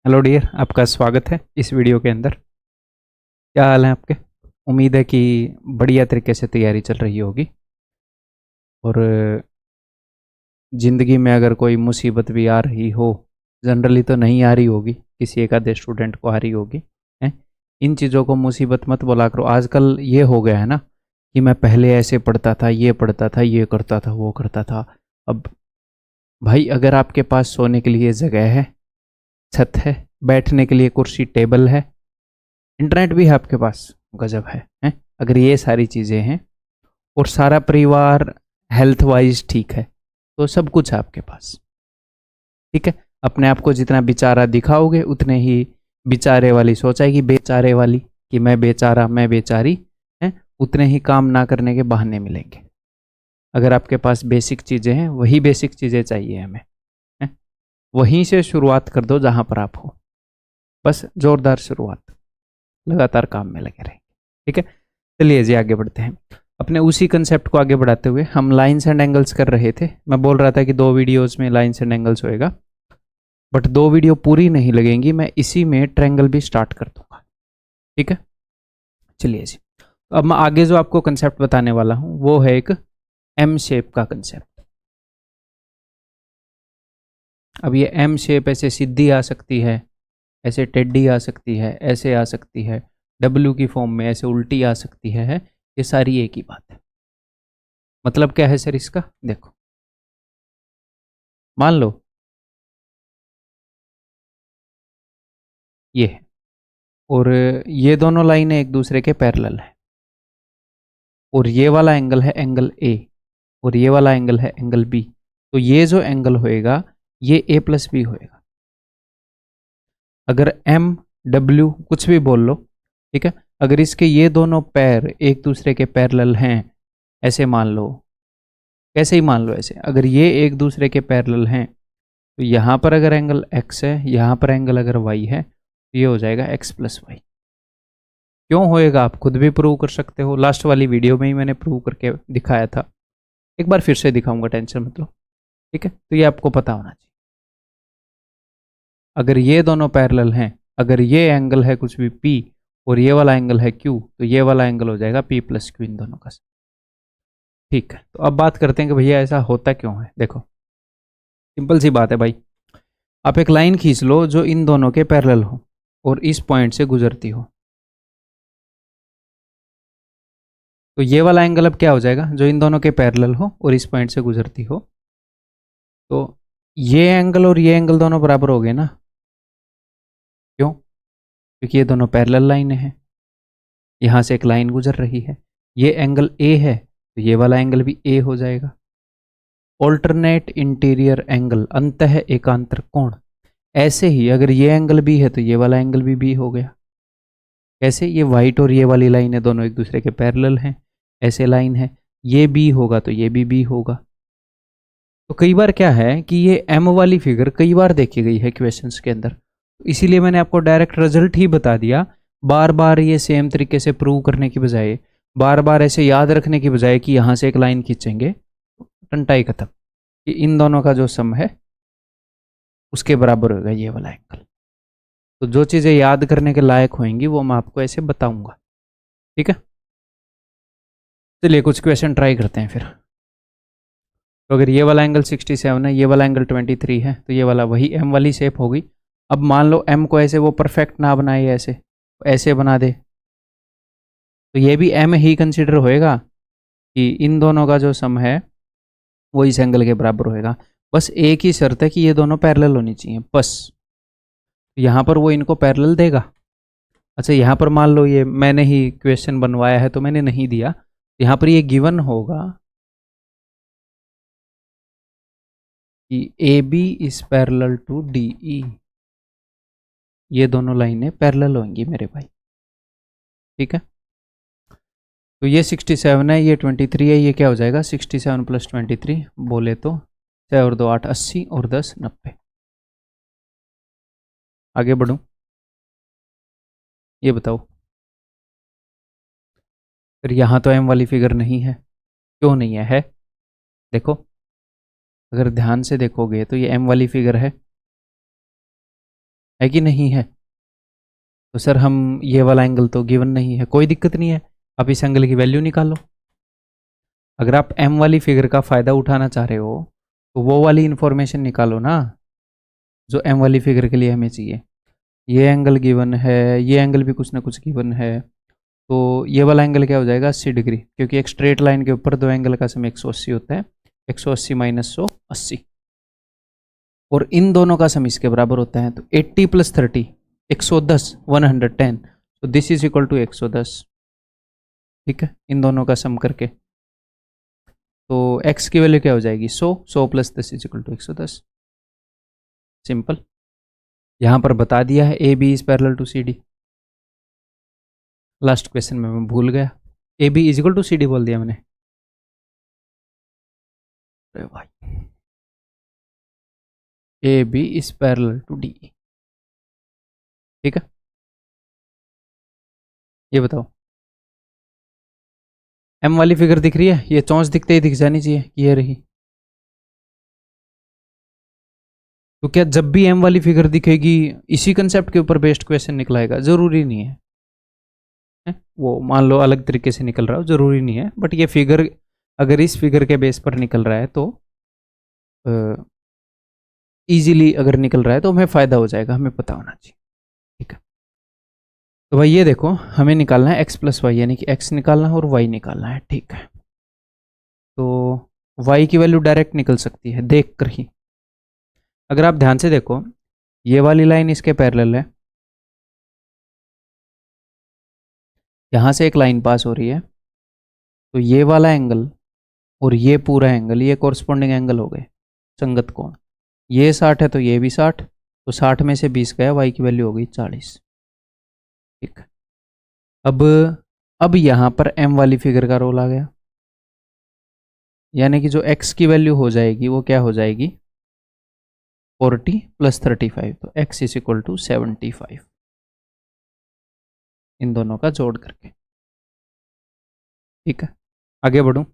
Hello dear, आपका स्वागत है इस वीडियो के अंदर। क्या हाल है आपके? उम्मीद है कि बढ़िया तरीके से तैयारी चल रही होगी। और ज़िंदगी में अगर कोई मुसीबत भी आ रही हो, जनरली तो नहीं आ रही होगी, किसी एक आधे स्टूडेंट को आ रही होगी हैं। इन चीज़ों को मुसीबत मत बोला करो। आजकल ये हो गया है ना कि मैं पहले ऐसे पढ़ता था, ये पढ़ता था, ये करता था, वो करता था। अब भाई, अगर आपके पास सोने के लिए जगह है, छत है, बैठने के लिए कुर्सी टेबल है, इंटरनेट भी है आपके पास, गजब है? अगर ये सारी चीज़ें हैं और सारा परिवार हेल्थ वाइज ठीक है, तो सब कुछ है आपके पास। ठीक है। अपने आप को जितना बेचारा दिखाओगे उतने ही बेचारे वाली सोच आएगी, बेचारे वाली, कि मैं बेचारा, मैं बेचारी है, उतने ही काम ना करने के बहाने मिलेंगे। अगर आपके पास बेसिक चीज़ें हैं, वही बेसिक चीज़ें चाहिए हमें, है? वहीं से शुरुआत कर दो जहाँ पर आप हो। बस जोरदार शुरुआत, लगातार काम में लगे रहेंगे। ठीक है। चलिए जी, आगे बढ़ते हैं। अपने उसी कंसेप्ट को आगे बढ़ाते हुए हम लाइंस एंड एंगल्स कर रहे थे। मैं बोल रहा था कि 2 वीडियोस में लाइंस एंड एंगल्स होएगा, बट 2 वीडियो पूरी नहीं लगेंगी, मैं इसी में ट्रायंगल भी स्टार्ट कर दूंगा। ठीक है। चलिए जी, तो अब मैं आगे जो आपको कंसेप्ट बताने वाला हूं वो है एक एम शेप का कंसेप्ट। अब ये एम शेप ऐसे सीधी आ सकती है, ऐसे टेढ़ी आ सकती है, ऐसे आ सकती है, डब्ल्यू की फॉर्म में ऐसे उल्टी आ सकती है। ये सारी एक ही बात है। मतलब क्या है सर इसका? देखो, मान लो ये है, और ये दोनों लाइनें एक दूसरे के पैरेलल है, और ये वाला एंगल है एंगल ए, और ये वाला एंगल है एंगल बी। तो ये जो एंगल होएगा ये ए प्लस बी होएगा। अगर एम डब्ल्यू कुछ भी बोल लो, ठीक है, अगर इसके ये दोनों पैर एक दूसरे के पैरेलल हैं, ऐसे मान लो, कैसे ही मान लो, ऐसे अगर ये एक दूसरे के पैरेलल हैं, तो यहाँ पर अगर एंगल एक्स है, यहाँ पर एंगल अगर वाई है, तो ये हो जाएगा एक्स प्लस वाई। क्यों होएगा आप खुद भी प्रूव कर सकते हो, लास्ट वाली वीडियो में ही मैंने प्रूव करके दिखाया था। एक बार फिर से दिखाऊंगा, टेंशन मत लो। ठीक है, तो ये आपको पता होना चाहिए। अगर ये दोनों पैरेलल हैं, अगर ये एंगल है कुछ भी P और ये वाला एंगल है Q, तो ये वाला एंगल हो जाएगा P प्लस Q इन दोनों का। ठीक है, तो अब बात करते हैं कि भैया ऐसा होता क्यों है। देखो, सिंपल सी बात है भाई। आप एक लाइन खींच लो जो इन दोनों के पैरेलल हो और इस पॉइंट से गुजरती हो, तो ये वाला एंगल अब क्या हो जाएगा, जो इन दोनों के पैरेलल हो और इस पॉइंट से गुजरती हो। तो ये एंगल और ये एंगल दोनों बराबर हो गए ना? क्यों? क्योंकि ये दोनों पैरेलल लाइनें हैं, यहाँ से एक लाइन गुजर रही है। ये एंगल ए है, तो ये वाला एंगल भी ए हो जाएगा। ऑल्टरनेट इंटीरियर एंगल, अंतः एकांतर कोण। ऐसे ही अगर ये एंगल बी है तो ये वाला एंगल भी बी हो गया। कैसे? ये वाइट और ये वाली लाइन है, दोनों एक दूसरे के पैरेलल हैं, ऐसे लाइन है, ये बी होगा तो ये भी बी होगा। तो कई बार क्या है कि ये एम वाली फिगर कई बार देखी गई है क्वेश्चंस के अंदर, तो इसीलिए मैंने आपको डायरेक्ट रिजल्ट ही बता दिया। बार बार ये सेम तरीके से प्रूव करने की बजाय, बार बार ऐसे याद रखने की बजाय कि यहाँ से एक लाइन खींचेंगे, टंटाई खत्म, कि इन दोनों का जो सम है उसके बराबर होगा ये वाला एंगल। तो जो चीज़ें याद करने के लायक होंगी वो मैं आपको ऐसे बताऊंगा। ठीक है, चलिए कुछ क्वेश्चन ट्राई करते हैं फिर। तो अगर ये वाला एंगल 67 है, ये वाला एंगल 23 है, तो ये वाला वही एम वाली शेप होगी। अब मान लो एम को ऐसे वो परफेक्ट ना बनाए, ऐसे ऐसे बना दे, तो ये भी एम ही कंसिडर होएगा कि इन दोनों का जो सम है वो इस एंगल के बराबर होएगा। बस एक ही शर्त है कि ये दोनों पैरेलल होनी चाहिए, बस। यहाँ पर वो इनको पैरेलल देगा। अच्छा, यहाँ पर मान लो ये मैंने ही क्वेश्चन बनवाया है तो मैंने नहीं दिया, यहाँ पर ये गिवन होगा कि A B is parallel to D E. ये दोनों लाइनें पैरेलल होंगी मेरे भाई। ठीक है, तो ये 67 है, ये 23 है, ये क्या हो जाएगा 67 प्लस 23, बोले तो 6 और 2 8, 80 और 10 90। आगे बढ़ूं, ये बताओ। फिर यहाँ तो एम वाली फिगर नहीं है, क्यों नहीं है? देखो, अगर ध्यान से देखोगे तो ये एम वाली फिगर है, है कि नहीं है? तो सर हम ये वाला एंगल तो गिवन नहीं है, कोई दिक्कत नहीं है, आप इस एंगल की वैल्यू निकालो। अगर आप एम वाली फिगर का फ़ायदा उठाना चाह रहे हो तो वो वाली इंफॉर्मेशन निकालो ना जो एम वाली फिगर के लिए हमें चाहिए। ये एंगल गिवन है, ये एंगल भी कुछ ना कुछ गिवन है, तो ये वाला एंगल क्या हो जाएगा 80 डिग्री, क्योंकि एक स्ट्रेट लाइन के ऊपर दो एंगल का सम 180 होता है, 180 माइनस 180, और इन दोनों का सम इसके बराबर होता है। तो 80 प्लस 30 110, 110, तो दिस इज इक्वल टू 110। ठीक है, इन दोनों का सम करके तो x की वैल्यू क्या हो जाएगी 100 plus 10 is equal to 110। Simple. यहाँ पर बता दिया है A B is parallel to C D. Last question में मैं भूल गया, A B is equal to C D बोल दिया मैंने। अरे भाई, A B is parallel to D. ठीक है, ये बताओ एम वाली फिगर दिख रही है, ये चौंच दिखते ही दिख जानी चाहिए, ये रही। तो क्या जब भी एम वाली फिगर दिखेगी इसी कंसेप्ट के ऊपर बेस्ड क्वेश्चन निकलाएगा? जरूरी नहीं है, वो मान लो अलग तरीके से निकल रहा हो, जरूरी नहीं है, बट ये फिगर अगर इस फिगर के बेस पर निकल रहा है तो इजीली अगर निकल रहा है तो हमें फ़ायदा हो जाएगा, हमें पता होना चाहिए। ठीक है, तो भाई ये देखो हमें निकालना है x प्लस वाई, यानी कि x निकालना है और y निकालना है। ठीक है, तो y की वैल्यू डायरेक्ट निकल सकती है देख कर ही। अगर आप ध्यान से देखो ये वाली लाइन इसके पैरेलल है, यहाँ से एक लाइन पास हो रही है, तो ये वाला एंगल और ये पूरा एंगल ये कॉरस्पॉन्डिंग एंगल हो गए, संगत कोण। ये 60 है तो ये भी 60, तो 60 में से 20 गया, y की वैल्यू हो गई 40। ठीक है, अब यहाँ पर m वाली फिगर का रोल आ गया, यानी कि जो x की वैल्यू हो जाएगी वो क्या हो जाएगी 40 प्लस 35, तो x इज इक्वल टू 75, इन दोनों का जोड़ करके। ठीक है, आगे बढ़ूं।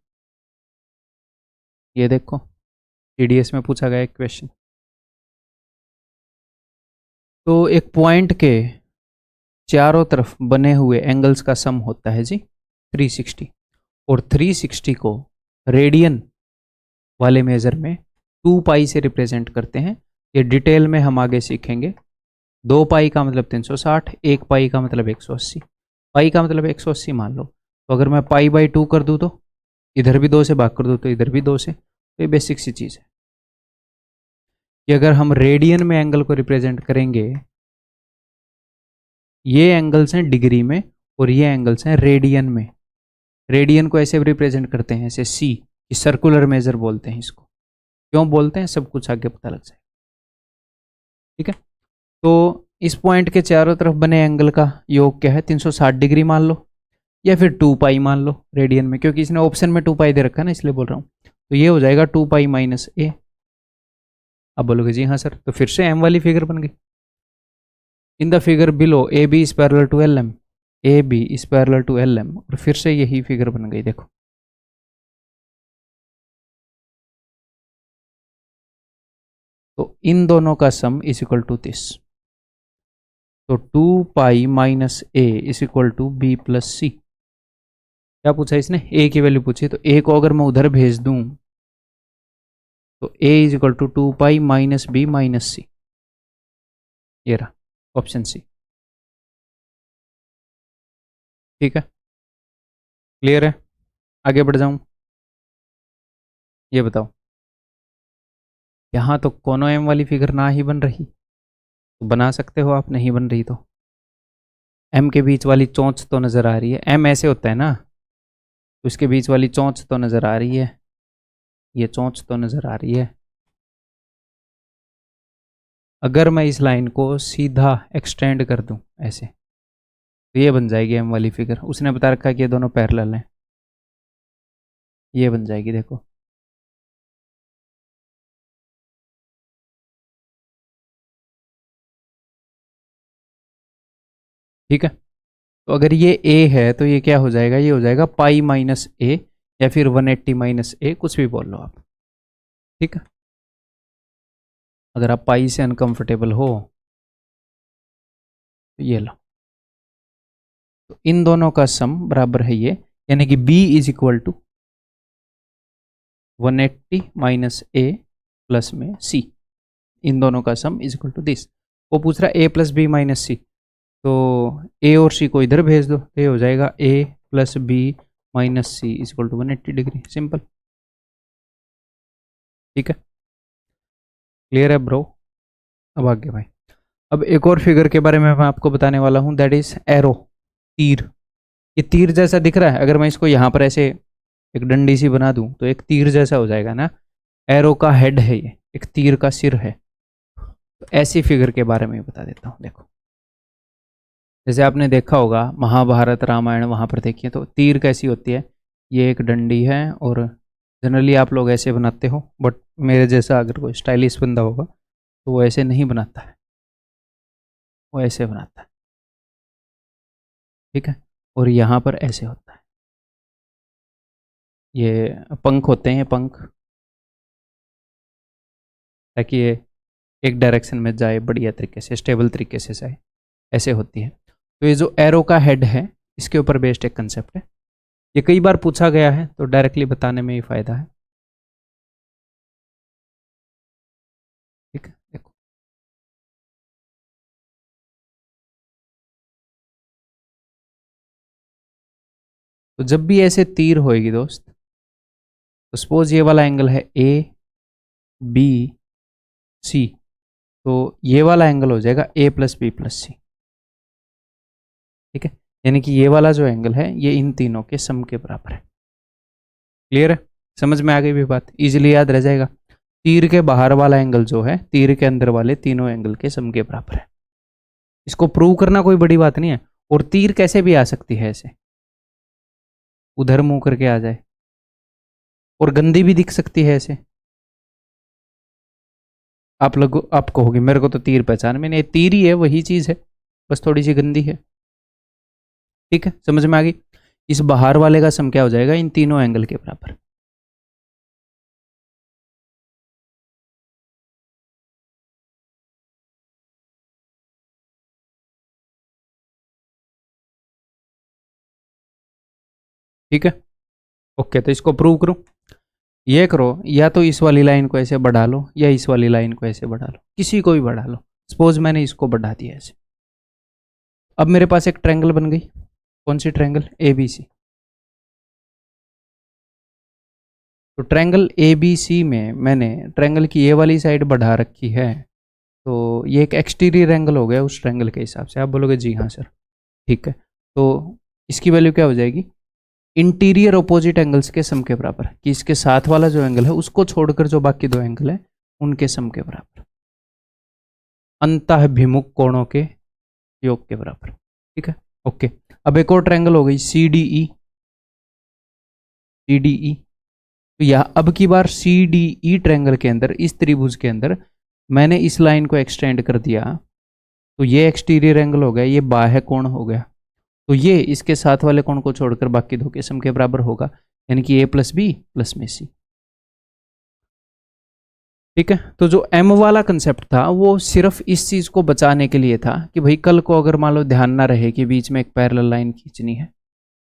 ये देखो TDS में पूछा गया एक क्वेश्चन, तो एक पॉइंट के चारों तरफ बने हुए एंगल्स का सम होता है जी 360, और 360 को रेडियन वाले मेजर में 2 पाई से रिप्रेजेंट करते हैं। ये डिटेल में हम आगे सीखेंगे। 2 पाई का मतलब 360, 1 पाई का मतलब 180, पाई का मतलब 180 मान लो। तो अगर मैं पाई बाई 2 कर दूँ तो इधर भी 2 से भाग कर दूँ तो इधर भी 2 से, तो ये बेसिक सी चीज़ है कि अगर हम रेडियन में एंगल को रिप्रेजेंट करेंगे, ये एंगल्स हैं डिग्री में और ये एंगल्स हैं रेडियन में। रेडियन को ऐसे रिप्रेजेंट करते हैं ऐसे सी, सर्कुलर मेजर बोलते हैं इसको। क्यों बोलते हैं सब कुछ आगे पता लग जाए। ठीक है, तो इस पॉइंट के चारों तरफ बने एंगल का योग क्या है 360 डिग्री मान लो, या फिर 2 पाई मान लो रेडियन में, क्योंकि इसने ऑप्शन में 2 पाई दे रखा है ना, इसलिए बोल रहा हूँ। तो ये हो जाएगा 2 पाई माइनस ए। अब बोलोगे जी हाँ सर, तो फिर से एम वाली फिगर बन गई। In the figure below A B is parallel to L M, A B is parallel to L M, और फिर से यही फिगर बन गई। देखो तो इन दोनों का sum is equal to this, तो 2 pi minus A is equal to B plus C. क्या पूछा इसने, ए की वैल्यू पूछी, तो ए को अगर मैं उधर भेज दूं तो A is equal to 2 pi minus B minus C, ये रहा ऑप्शन सी। ठीक है, क्लियर है, आगे बढ़ जाऊं। ये बताओ यहाँ तो कोनो एम वाली फिगर ना ही बन रही, तो बना सकते हो आप, नहीं बन रही तो एम के बीच वाली चोंच तो नज़र आ रही है, एम ऐसे होता है ना, तो इसके बीच वाली चोंच तो नज़र आ रही है, ये चोंच तो नज़र आ रही है। अगर मैं इस लाइन को सीधा एक्सटेंड कर दूं ऐसे, तो ये बन जाएगी एम वाली फिगर। उसने बता रखा है कि ये दोनों पैरेलल हैं, ये बन जाएगी देखो। ठीक है, तो अगर ये a है तो ये क्या हो जाएगा, ये हो जाएगा पाई माइनस ए, या फिर 180 माइनस ए, कुछ भी बोल लो आप। ठीक है, अगर आप पाई से अनकंफर्टेबल हो तो ये लो, तो इन दोनों का सम बराबर है ये, यानी कि B is equal to 180 minus A plus में C, इन दोनों का sum is equal to this. वो पूछ रहा है A plus B minus C, तो A और C को इधर भेज दो, तो ये हो जाएगा A plus B minus C is equal to 180 degree, simple. ठीक है, क्लियर है ब्रो? अब आगे भाई, अब एक और फिगर के बारे में मैं आपको बताने वाला हूँ, दैट इज एरो, तीर। ये तीर जैसा दिख रहा है, अगर मैं इसको यहाँ पर ऐसे एक डंडी सी बना दूं तो एक तीर जैसा हो जाएगा ना, एरो का हेड है ये, एक तीर का सिर है। तो ऐसी फिगर के बारे में बता देता हूँ। देखो, जैसे आपने देखा होगा महाभारत रामायण, वहाँ पर देखिए तो तीर कैसी होती है, ये एक डंडी है और जनरली आप लोग ऐसे बनाते हो, बट मेरे जैसा अगर कोई स्टाइलिश बंदा होगा तो वो ऐसे नहीं बनाता है, वो ऐसे बनाता है। ठीक है, और यहाँ पर ऐसे होता है, ये पंख होते हैं, पंख, ताकि ये एक डायरेक्शन में जाए, बढ़िया तरीके से, स्टेबल तरीके से जाए, ऐसे होती है। तो ये जो एरो का हेड है, इसके ऊपर बेस्ड एक कंसेप्ट है, ये कई बार पूछा गया है, तो डायरेक्टली बताने में ही फायदा है। ठीक है, देखो, तो जब भी ऐसे तीर होएगी दोस्त, तो सपोज ये वाला एंगल है ए बी सी, तो ये वाला एंगल हो जाएगा ए प्लस बी प्लस सी। ठीक है, यानी कि ये वाला जो एंगल है ये इन तीनों के सम के बराबर है। क्लियर है? समझ में आ गई भी बात? इजीली याद रह जाएगा। तीर के बाहर वाला एंगल जो है तीर के अंदर वाले तीनों एंगल के सम के बराबर है। इसको प्रूव करना कोई बड़ी बात नहीं है। और तीर कैसे भी आ सकती है, ऐसे उधर मुंह करके आ जाए, और गंदी भी दिख सकती है ऐसे। आप लोग आप कहोगे मेरे को तो तीर पहचान में नहीं, तीर ही है, वही चीज है, बस थोड़ी सी गंदी है। ठीक है, समझ में आ गई? इस बाहर वाले का सम क्या हो जाएगा, इन तीनों एंगल के बराबर। ठीक है, ओके, तो इसको प्रूव करूं, ये करो, या तो इस वाली लाइन को ऐसे बढ़ा लो या इस वाली लाइन को ऐसे बढ़ा लो, किसी को भी बढ़ा लो। सपोज मैंने इसको बढ़ा दिया ऐसे, अब मेरे पास एक ट्रायंगल बन गई। कौन सी ट्रायंगल? ए बी सी। तो ट्रायंगल ए बी सी में मैंने ट्रायंगल की ये वाली साइड बढ़ा रखी है, तो ये एक एक्सटीरियर एंगल हो गया उस ट्रायंगल के हिसाब से। आप बोलोगे जी हाँ सर, ठीक है, तो इसकी वैल्यू क्या हो जाएगी, इंटीरियर अपोजिट एंगल्स के सम के बराबर, कि इसके साथ वाला जो एंगल है उसको छोड़कर जो बाकी दो एंगल है उनके सम के बराबर, अंतःभिमुख कोणों के योग के बराबर। ठीक है, ओके। अब एक और ट्रायंगल हो गई C D E, C D E. तो यह अब की बार सी डी ई ट्रायंगल के अंदर, इस त्रिभुज के अंदर मैंने इस लाइन को एक्सटेंड कर दिया, तो ये एक्सटीरियर एंगल हो गया, ये बाह्य कोण हो गया, तो ये इसके साथ वाले कोण को छोड़कर बाकी दो के सम के बराबर होगा, यानी कि ए प्लस बी प्लस में सी। ठीक है, तो जो एम वाला कंसेप्ट था वो सिर्फ इस चीज को बचाने के लिए था कि भाई कल को अगर मान लो ध्यान ना रहे कि बीच में एक पैरेलल लाइन खींचनी है,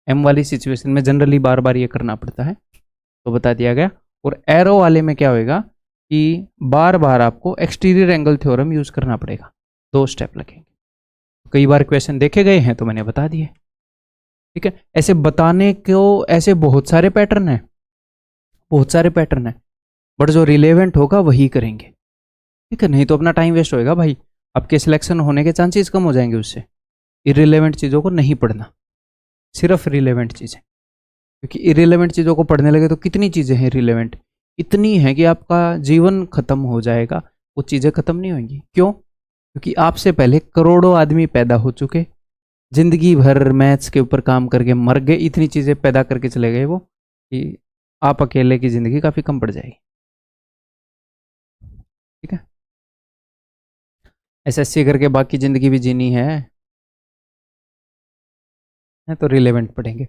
एम वाली सिचुएशन में जनरली बार बार ये करना पड़ता है, तो बता दिया गया। और एरो वाले में क्या होएगा कि बार बार आपको एक्सटीरियर एंगल थ्योरम यूज करना पड़ेगा, 2 स्टेप लगेंगे। कई बार क्वेश्चन देखे गए हैं तो मैंने बता दिए। ठीक है, ऐसे बताने को ऐसे बहुत सारे पैटर्न है, बहुत सारे पैटर्न है, बट जो रिलेवेंट होगा वही करेंगे। ठीक है, नहीं तो अपना टाइम वेस्ट होएगा भाई, आपके सिलेक्शन होने के चांसेस कम हो जाएंगे उससे। इरिलेवेंट चीज़ों को नहीं पढ़ना, सिर्फ रिलेवेंट चीज़ें, क्योंकि इरिलेवेंट चीज़ों को पढ़ने लगे तो कितनी चीज़ें हैं रिलेवेंट, इतनी है कि आपका जीवन खत्म हो जाएगा, वो चीज़ें खत्म नहीं होंगी। क्यों? क्योंकि आपसे पहले करोड़ों आदमी पैदा हो चुके, जिंदगी भर मैथ्स के ऊपर काम करके मर गए, इतनी चीज़ें पैदा करके चले गए वो, कि आप अकेले की ज़िंदगी काफ़ी कम पड़ जाएगी। ठीक है, एसएससी करके बाकी ज़िंदगी भी जीनी है तो रिलेवेंट पढ़ेंगे।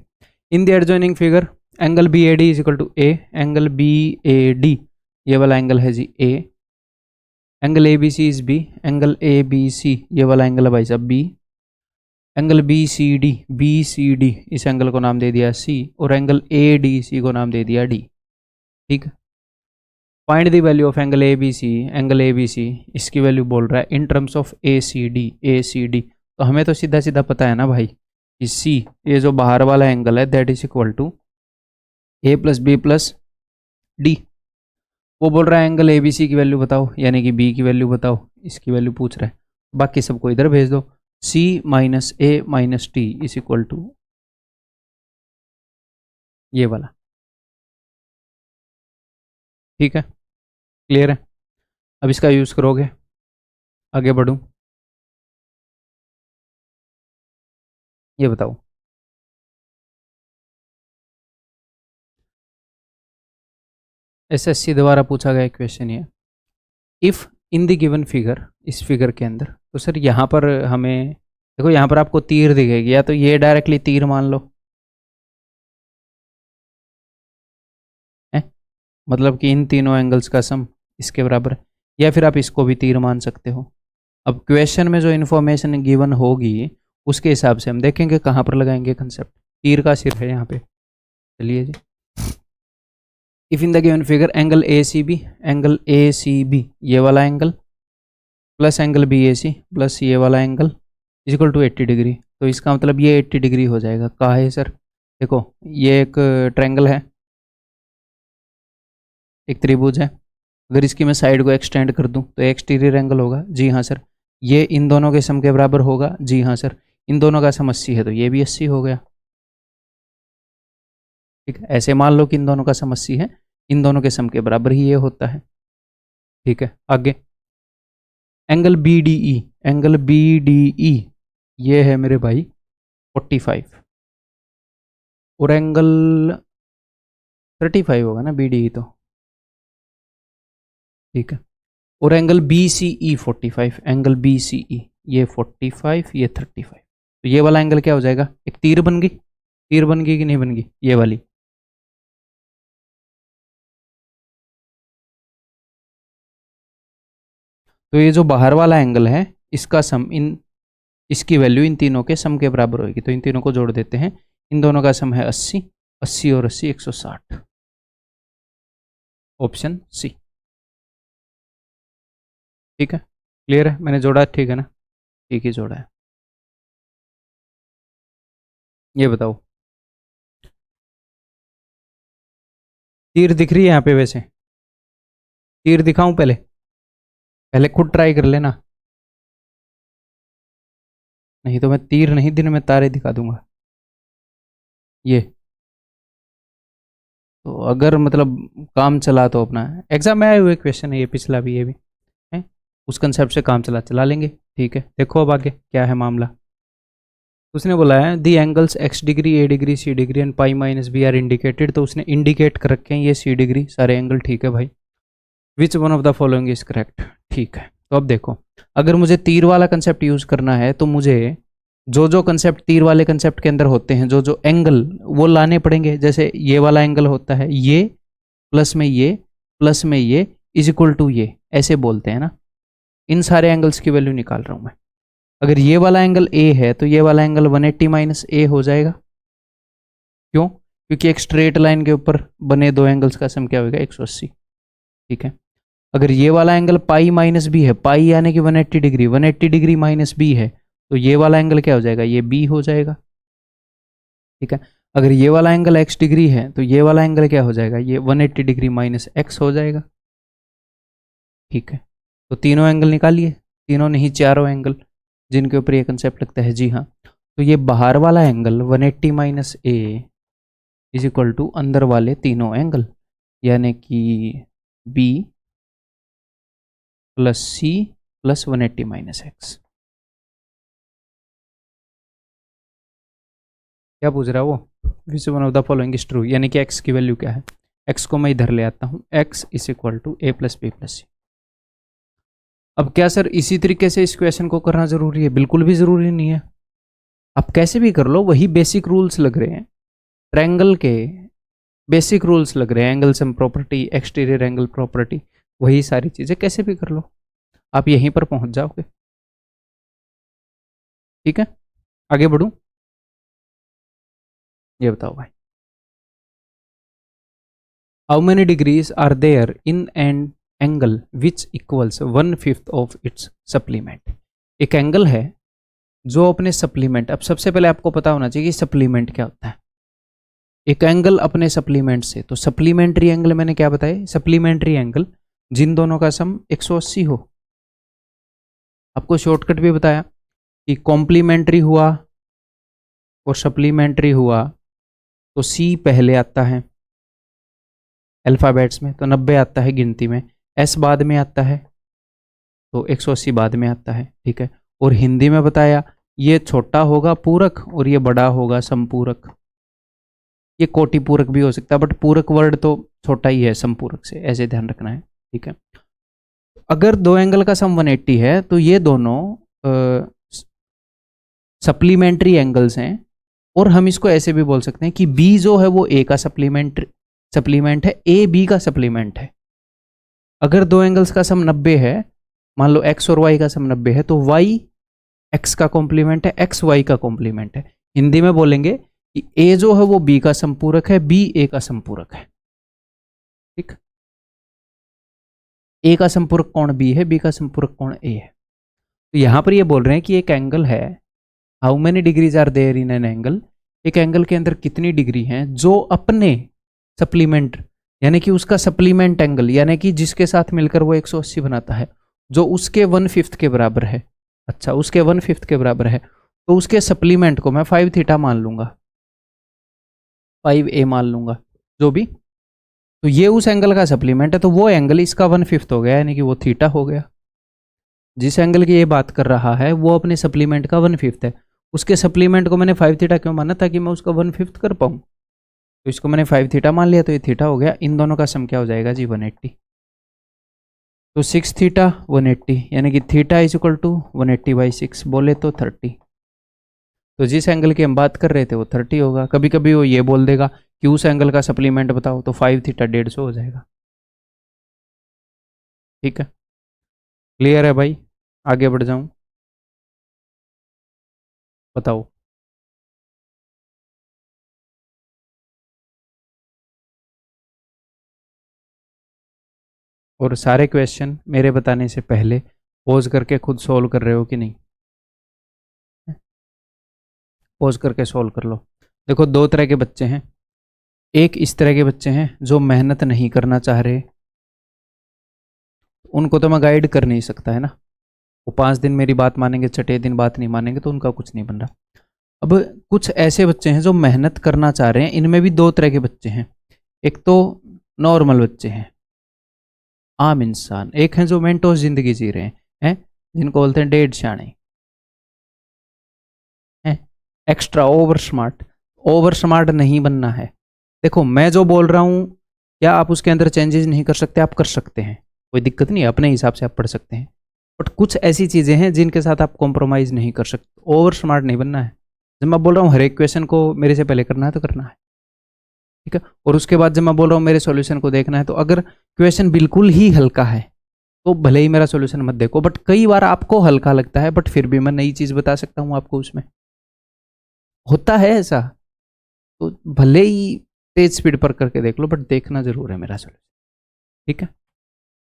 In the adjoining figure angle B A D is equal to A, angle B A D ये वाला एंगल है जी A, angle A B C is B, angle A B C ये वाला एंगल है भाई साहब B, angle B C D इस एंगल को नाम दे दिया सी, और एंगल ए डी सी को नाम दे दिया डी। ठीक है, find the value of angle A B C इसकी वैल्यू बोल रहा है in terms of A C D. तो हमें तो सीधा सीधा पता है ना भाई कि सी, ये जो बाहर वाला एंगल है, that is equal to A plus B plus D. वो बोल रहा है एंगल ए बी सी की वैल्यू बताओ, यानी कि बी की वैल्यू बताओ, इसकी वैल्यू पूछ रहा है। बाकी सबको इधर भेज दो, C minus A minus T is equal to ये वाला। ठीक है, क्लियर है। अब इसका यूज़ करोगे, आगे बढ़ूँ, ये बताओ एसएससी द्वारा पूछा गया क्वेश्चन ये, if in the given figure, इस फिगर के अंदर, तो सर यहाँ पर हमें देखो, यहाँ पर आपको तीर दिखेगी, या तो ये डायरेक्टली तीर मान लो है, मतलब कि इन तीनों एंगल्स का सम इसके बराबर है, या फिर आप इसको भी तीर मान सकते हो। अब क्वेश्चन में जो इन्फॉर्मेशन गिवन होगी उसके हिसाब से हम देखेंगे कहाँ पर लगाएंगे कंसेप्ट। तीर का सिर है यहाँ पे, चलिए जी। If in the given figure angle A C B ये वाला angle plus angle B A C plus ये वाला angle is equal to 80 degree, तो इसका मतलब ये 80 डिग्री हो जाएगा। कहाँ है सर? देखो ये एक ट्रायंगल है, एक त्रिभुज है, अगर इसकी मैं साइड को एक्सटेंड कर दूं तो एक्सटीरियर एंगल होगा। जी हाँ सर। ये इन दोनों के सम के बराबर होगा। जी हाँ सर। इन दोनों का सम 80 है तो ये भी 80 हो गया। ठीक है, ऐसे मान लो कि इन दोनों का सम 80 है, इन दोनों के सम के बराबर ही ये होता है। ठीक है, आगे एंगल बी डी ई ये है मेरे भाई 45, और एंगल 35 होगा ना बी डी ई तो। ठीक है, और एंगल बी सी ई 45, एंगल बी सी ई ये 45 ये 35, तो ये वाला एंगल क्या हो जाएगा? एक तीर बन गई। तीर बन गई कि नहीं बन गई? ये वाली। तो ये जो बाहर वाला एंगल है इसका सम इन इसकी वैल्यू इन तीनों के सम के बराबर होगी, तो इन तीनों को जोड़ देते हैं। इन दोनों का सम है 80, 80 और 80 160, ऑप्शन सी। ठीक है, क्लियर है? मैंने जोड़ा ठीक है ना? ठीक ही जोड़ा है। ये बताओ, तीर दिख रही है यहाँ पे? वैसे तीर दिखाऊं? पहले पहले खुद ट्राई कर लेना, नहीं तो मैं तीर नहीं दिन में तारे दिखा दूंगा। ये तो अगर मतलब काम चला तो अपना एग्जाम में आए हुए क्वेश्चन है ये, पिछला भी ये भी है, उस कंसेप्ट से काम चला लेंगे। ठीक है, देखो अब आगे क्या है मामला। उसने बोला है the angles X degree A degree C degree and pi minus B are indicated, तो उसने इंडिकेट कर रखे हैं ये सी डिग्री सारे एंगल। ठीक है भाई, विच one of the following is correct. ठीक है, तो अब देखो, अगर मुझे तीर वाला कंसेप्ट यूज करना है तो मुझे जो जो कंसेप्ट तीर वाले कंसेप्ट के अंदर होते हैं, जो जो एंगल वो लाने पड़ेंगे। जैसे ये वाला एंगल होता है ये प्लस में ये प्लस में ये इज इक्वल टू ये, ऐसे बोलते हैं ना। इन सारे एंगल्स की वैल्यू निकाल रहा हूं मैं। अगर ये वाला एंगल ए है तो ये वाला एंगल 180 माइनस ए हो जाएगा। क्यों? क्योंकि एक स्ट्रेट लाइन के ऊपर बने दो एंगल्स का सम क्या होगा? 180। ठीक है, अगर ये वाला एंगल पाई माइनस बी है, पाई यानी कि 180 डिग्री, 180 डिग्री माइनस बी है, तो ये वाला एंगल क्या हो जाएगा? ये बी हो जाएगा। ठीक है, अगर ये वाला एंगल एक्स डिग्री है तो ये वाला एंगल क्या हो जाएगा? ये 180 डिग्री माइनस एक्स हो जाएगा। ठीक है, तो तीनों एंगल निकालिए, तीनों नहीं चारों एंगल जिनके ऊपर ये कंसेप्ट लगता है। जी हाँ, तो ये बाहर वाला angle 180 minus A is equal to अंदर वाले तीनों एंगल, यानी कि B plus C plus 180 minus X. क्या पूछ रहा है वो? Which one of the following is true, यानी कि एक्स की वैल्यू क्या है? एक्स को मैं इधर ले आता हूँ, X is equal to A plus B plus C. अब क्या सर इसी तरीके से इस क्वेश्चन को करना जरूरी है? बिल्कुल भी जरूरी नहीं है, आप कैसे भी कर लो, वही बेसिक रूल्स लग रहे हैं। ट्रायंगल के बेसिक रूल्स लग रहे हैं, angle sum property, exterior angle property, वही सारी चीज़ें कैसे भी कर लो, आप यहीं पर पहुंच जाओगे। ठीक है, आगे बढ़ूं, ये बताओ भाई, how many degrees are there in an angle which equals 1/5 of its supplement. एक एंगल है जो अपने सप्लीमेंट, अब सबसे पहले आपको पता होना चाहिए कि सप्लीमेंट क्या होता है। एक एंगल अपने सप्लीमेंट से, तो सप्लीमेंट्री एंगल मैंने क्या बताया, सप्लीमेंट्री एंगल जिन दोनों का सम 180 हो। आपको शॉर्टकट भी बताया कि कॉम्प्लीमेंट्री हुआ और सप्लीमेंट्री हुआ तो सी पहले आता है अल्फ़ाबेट्स में, तो 90 आता है गिनती में, एस बाद में आता है, तो 180 बाद में आता है, ठीक है। और हिंदी में बताया ये छोटा होगा पूरक और ये बड़ा होगा समपूरक। ये कोटि पूरक भी हो सकता है, बट पूरक वर्ड तो छोटा ही है समपूरक से, ऐसे ध्यान रखना है, ठीक है। अगर दो एंगल का सम 180 है तो ये दोनों सप्लीमेंट्री एंगल्स हैं, और हम इसको ऐसे भी बोल सकते हैं कि बी जो है वो ए का सप्लीमेंट है, ए बी का सप्लीमेंट है। अगर दो एंगल्स का सम 90 है, मान लो एक्स और वाई का सम 90 है, तो वाई एक्स का कॉम्प्लीमेंट है, एक्स वाई का कॉम्प्लीमेंट है। हिंदी में बोलेंगे कि ए जो है वो बी का संपूरक है, बी ए का संपूरक है, ठीक। ए का संपूरक कोण बी है, बी का संपूरक कोण ए है। तो यहां पर ये बोल रहे हैं कि एक एंगल है, how many degrees are there in an angle, एक एंगल के अंदर कितनी डिग्री हैं जो अपने सप्लीमेंट, यानी कि उसका सप्लीमेंट एंगल, यानी कि जिसके साथ मिलकर वो 180 बनाता है, जो उसके 1/5 के बराबर है। अच्छा, उसके 1/5 के बराबर है, तो उसके सप्लीमेंट को मैं 5 थीटा मान लूंगा, 5a मान लूंगा, जो भी। तो ये उस एंगल का सप्लीमेंट है, तो वो एंगल इसका 1/5 हो गया, यानी कि वो थीटा हो गया। जिस एंगल की ये बात कर रहा है वो अपने सप्लीमेंट का 1/5 है, उसके सप्लीमेंट को मैंने 5 थीटा क्यों माना, ताकि मैं उसका 1/5 कर पाऊँ। तो इसको मैंने 5 थीटा मान लिया, तो ये थीटा हो गया। इन दोनों का सम क्या हो जाएगा जी, 180। तो 6 थीटा 180, यानी कि थीटा इज इक्वल टू 180/6, बोले तो 30। तो जिस एंगल की हम बात कर रहे थे वो 30 होगा। कभी कभी वो ये बोल देगा कि उस एंगल का सप्लीमेंट बताओ, तो 5 थीटा 150 हो जाएगा, ठीक है। क्लियर है भाई, आगे बढ़ जाऊं, बताओ। और सारे क्वेश्चन मेरे बताने से पहले पॉज करके खुद सॉल्व कर रहे हो कि नहीं, पॉज करके सॉल्व कर लो। देखो, दो तरह के बच्चे हैं, एक इस तरह के बच्चे हैं जो मेहनत नहीं करना चाह रहे, उनको तो मैं गाइड कर नहीं सकता है ना, वो 5 दिन मेरी बात मानेंगे, छठे दिन बात नहीं मानेंगे, तो उनका कुछ नहीं बन रहा। अब कुछ ऐसे बच्चे हैं जो मेहनत करना चाह रहे हैं, इनमें भी दो तरह के बच्चे हैं। एक तो नॉर्मल बच्चे हैं, आम इंसान, एक है जो मेंटोस जिंदगी जी रहे हैं, जिनको बोलते हैं डेढ़ शाणे, हैं एक्स्ट्रा ओवर स्मार्ट नहीं बनना है। देखो, मैं जो बोल रहा हूं, क्या आप उसके अंदर चेंजेस नहीं कर सकते? आप कर सकते हैं, कोई दिक्कत नहीं है, अपने हिसाब से आप पढ़ सकते हैं। बट कुछ ऐसी चीजें हैं जिनके साथ आप कॉम्प्रोमाइज नहीं कर सकते। ओवर स्मार्ट नहीं बनना है। जब मैं बोल रहा हूँ हर एक क्वेश्चन को मेरे से पहले करना है तो करना है, ठीक है। और उसके बाद जब मैं बोल रहा हूँ मेरे सॉल्यूशन को देखना है, तो अगर क्वेश्चन बिल्कुल ही हल्का है तो भले ही मेरा सॉल्यूशन मत देखो, बट कई बार आपको हल्का लगता है, बट फिर भी मैं नई चीज बता सकता हूँ आपको, उसमें होता है ऐसा। तो भले ही तेज स्पीड पर करके देख लो, बट देखना जरूर है मेरा सॉल्यूशन, ठीक है।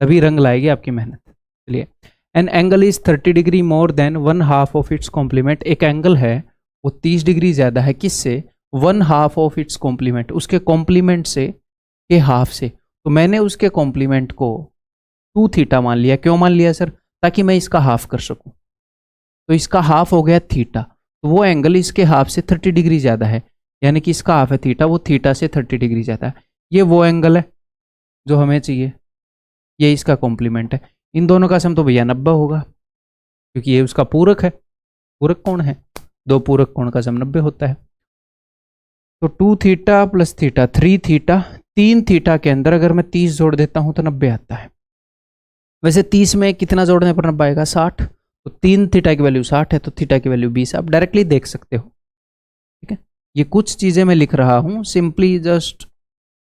तभी रंग लाएगी आपकी मेहनत। चलिए, an angle is 30 degree more than 1/2 of its complement. एक एंगल है वो 30 डिग्री ज्यादा है, किससे? 1/2 ऑफ इट्स कॉम्प्लीमेंट, उसके कॉम्प्लीमेंट से, के हाफ से। तो मैंने उसके कॉम्प्लीमेंट को 2 थीटा मान लिया। क्यों मान लिया सर? ताकि मैं इसका हाफ कर सकूं। तो इसका हाफ हो गया थीटा, तो वो एंगल इसके हाफ से 30 डिग्री ज्यादा है, यानी कि इसका हाफ है थीटा, वो थीटा से 30 डिग्री ज्यादा है। ये वो एंगल है जो हमें चाहिए, ये इसका कॉम्प्लीमेंट है। इन दोनों का सम तो भैया 90 होगा, क्योंकि ये उसका पूरक है। पूरक कौन है? दो पूरक कोण का सम 90 होता है। तो 2 theta plus theta 3 theta, 3 theta के अंदर अगर मैं 30 जोड़ देता हूं तो 90 आता है। वैसे 30 में कितना जोड़ने पर 90 आएगा? 60। तो 3 थीटा की वैल्यू 60 है, तो थीटा की वैल्यू 20। आप डायरेक्टली देख सकते हो, ठीक है। ये कुछ चीजें मैं लिख रहा हूं सिंपली जस्ट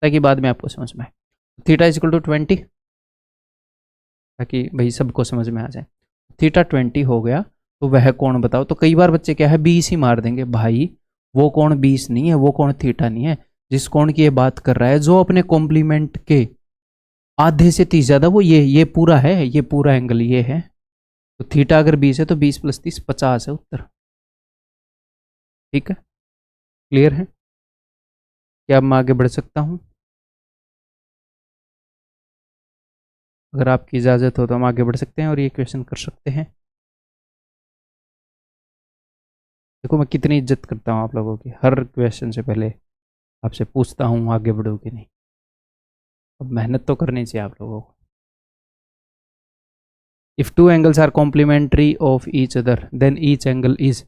ताकि बाद में आपको समझ में आए। थीटा इज इक्वल टू 20, ताकि भाई सबको समझ में आ जाए। थीटा 20 हो गया, तो वह कोण बताओ। तो कई बार बच्चे क्या है 20 ही मार देंगे। भाई वो कोण 20 नहीं है, वो कोण थीटा नहीं है। जिस कोण की ये बात कर रहा है, जो अपने कॉम्प्लीमेंट के आधे से 30 ज्यादा, वो ये पूरा है, ये पूरा एंगल ये है। तो थीटा अगर 20 है तो 20 + 30 50 है उत्तर। ठीक है, क्लियर है? क्या अब मैं आगे बढ़ सकता हूं? अगर आपकी इजाजत हो तो हम आगे बढ़ सकते हैं और ये क्वेश्चन कर सकते हैं। देखो मैं कितनी इज्जत करता हूँ आप लोगों की, हर क्वेश्चन से पहले आपसे पूछता हूँ आगे बढ़ो कि नहीं। अब मेहनत तो करनी चाहिए आप लोगों को। If two angles are complementary of each other then each angle is.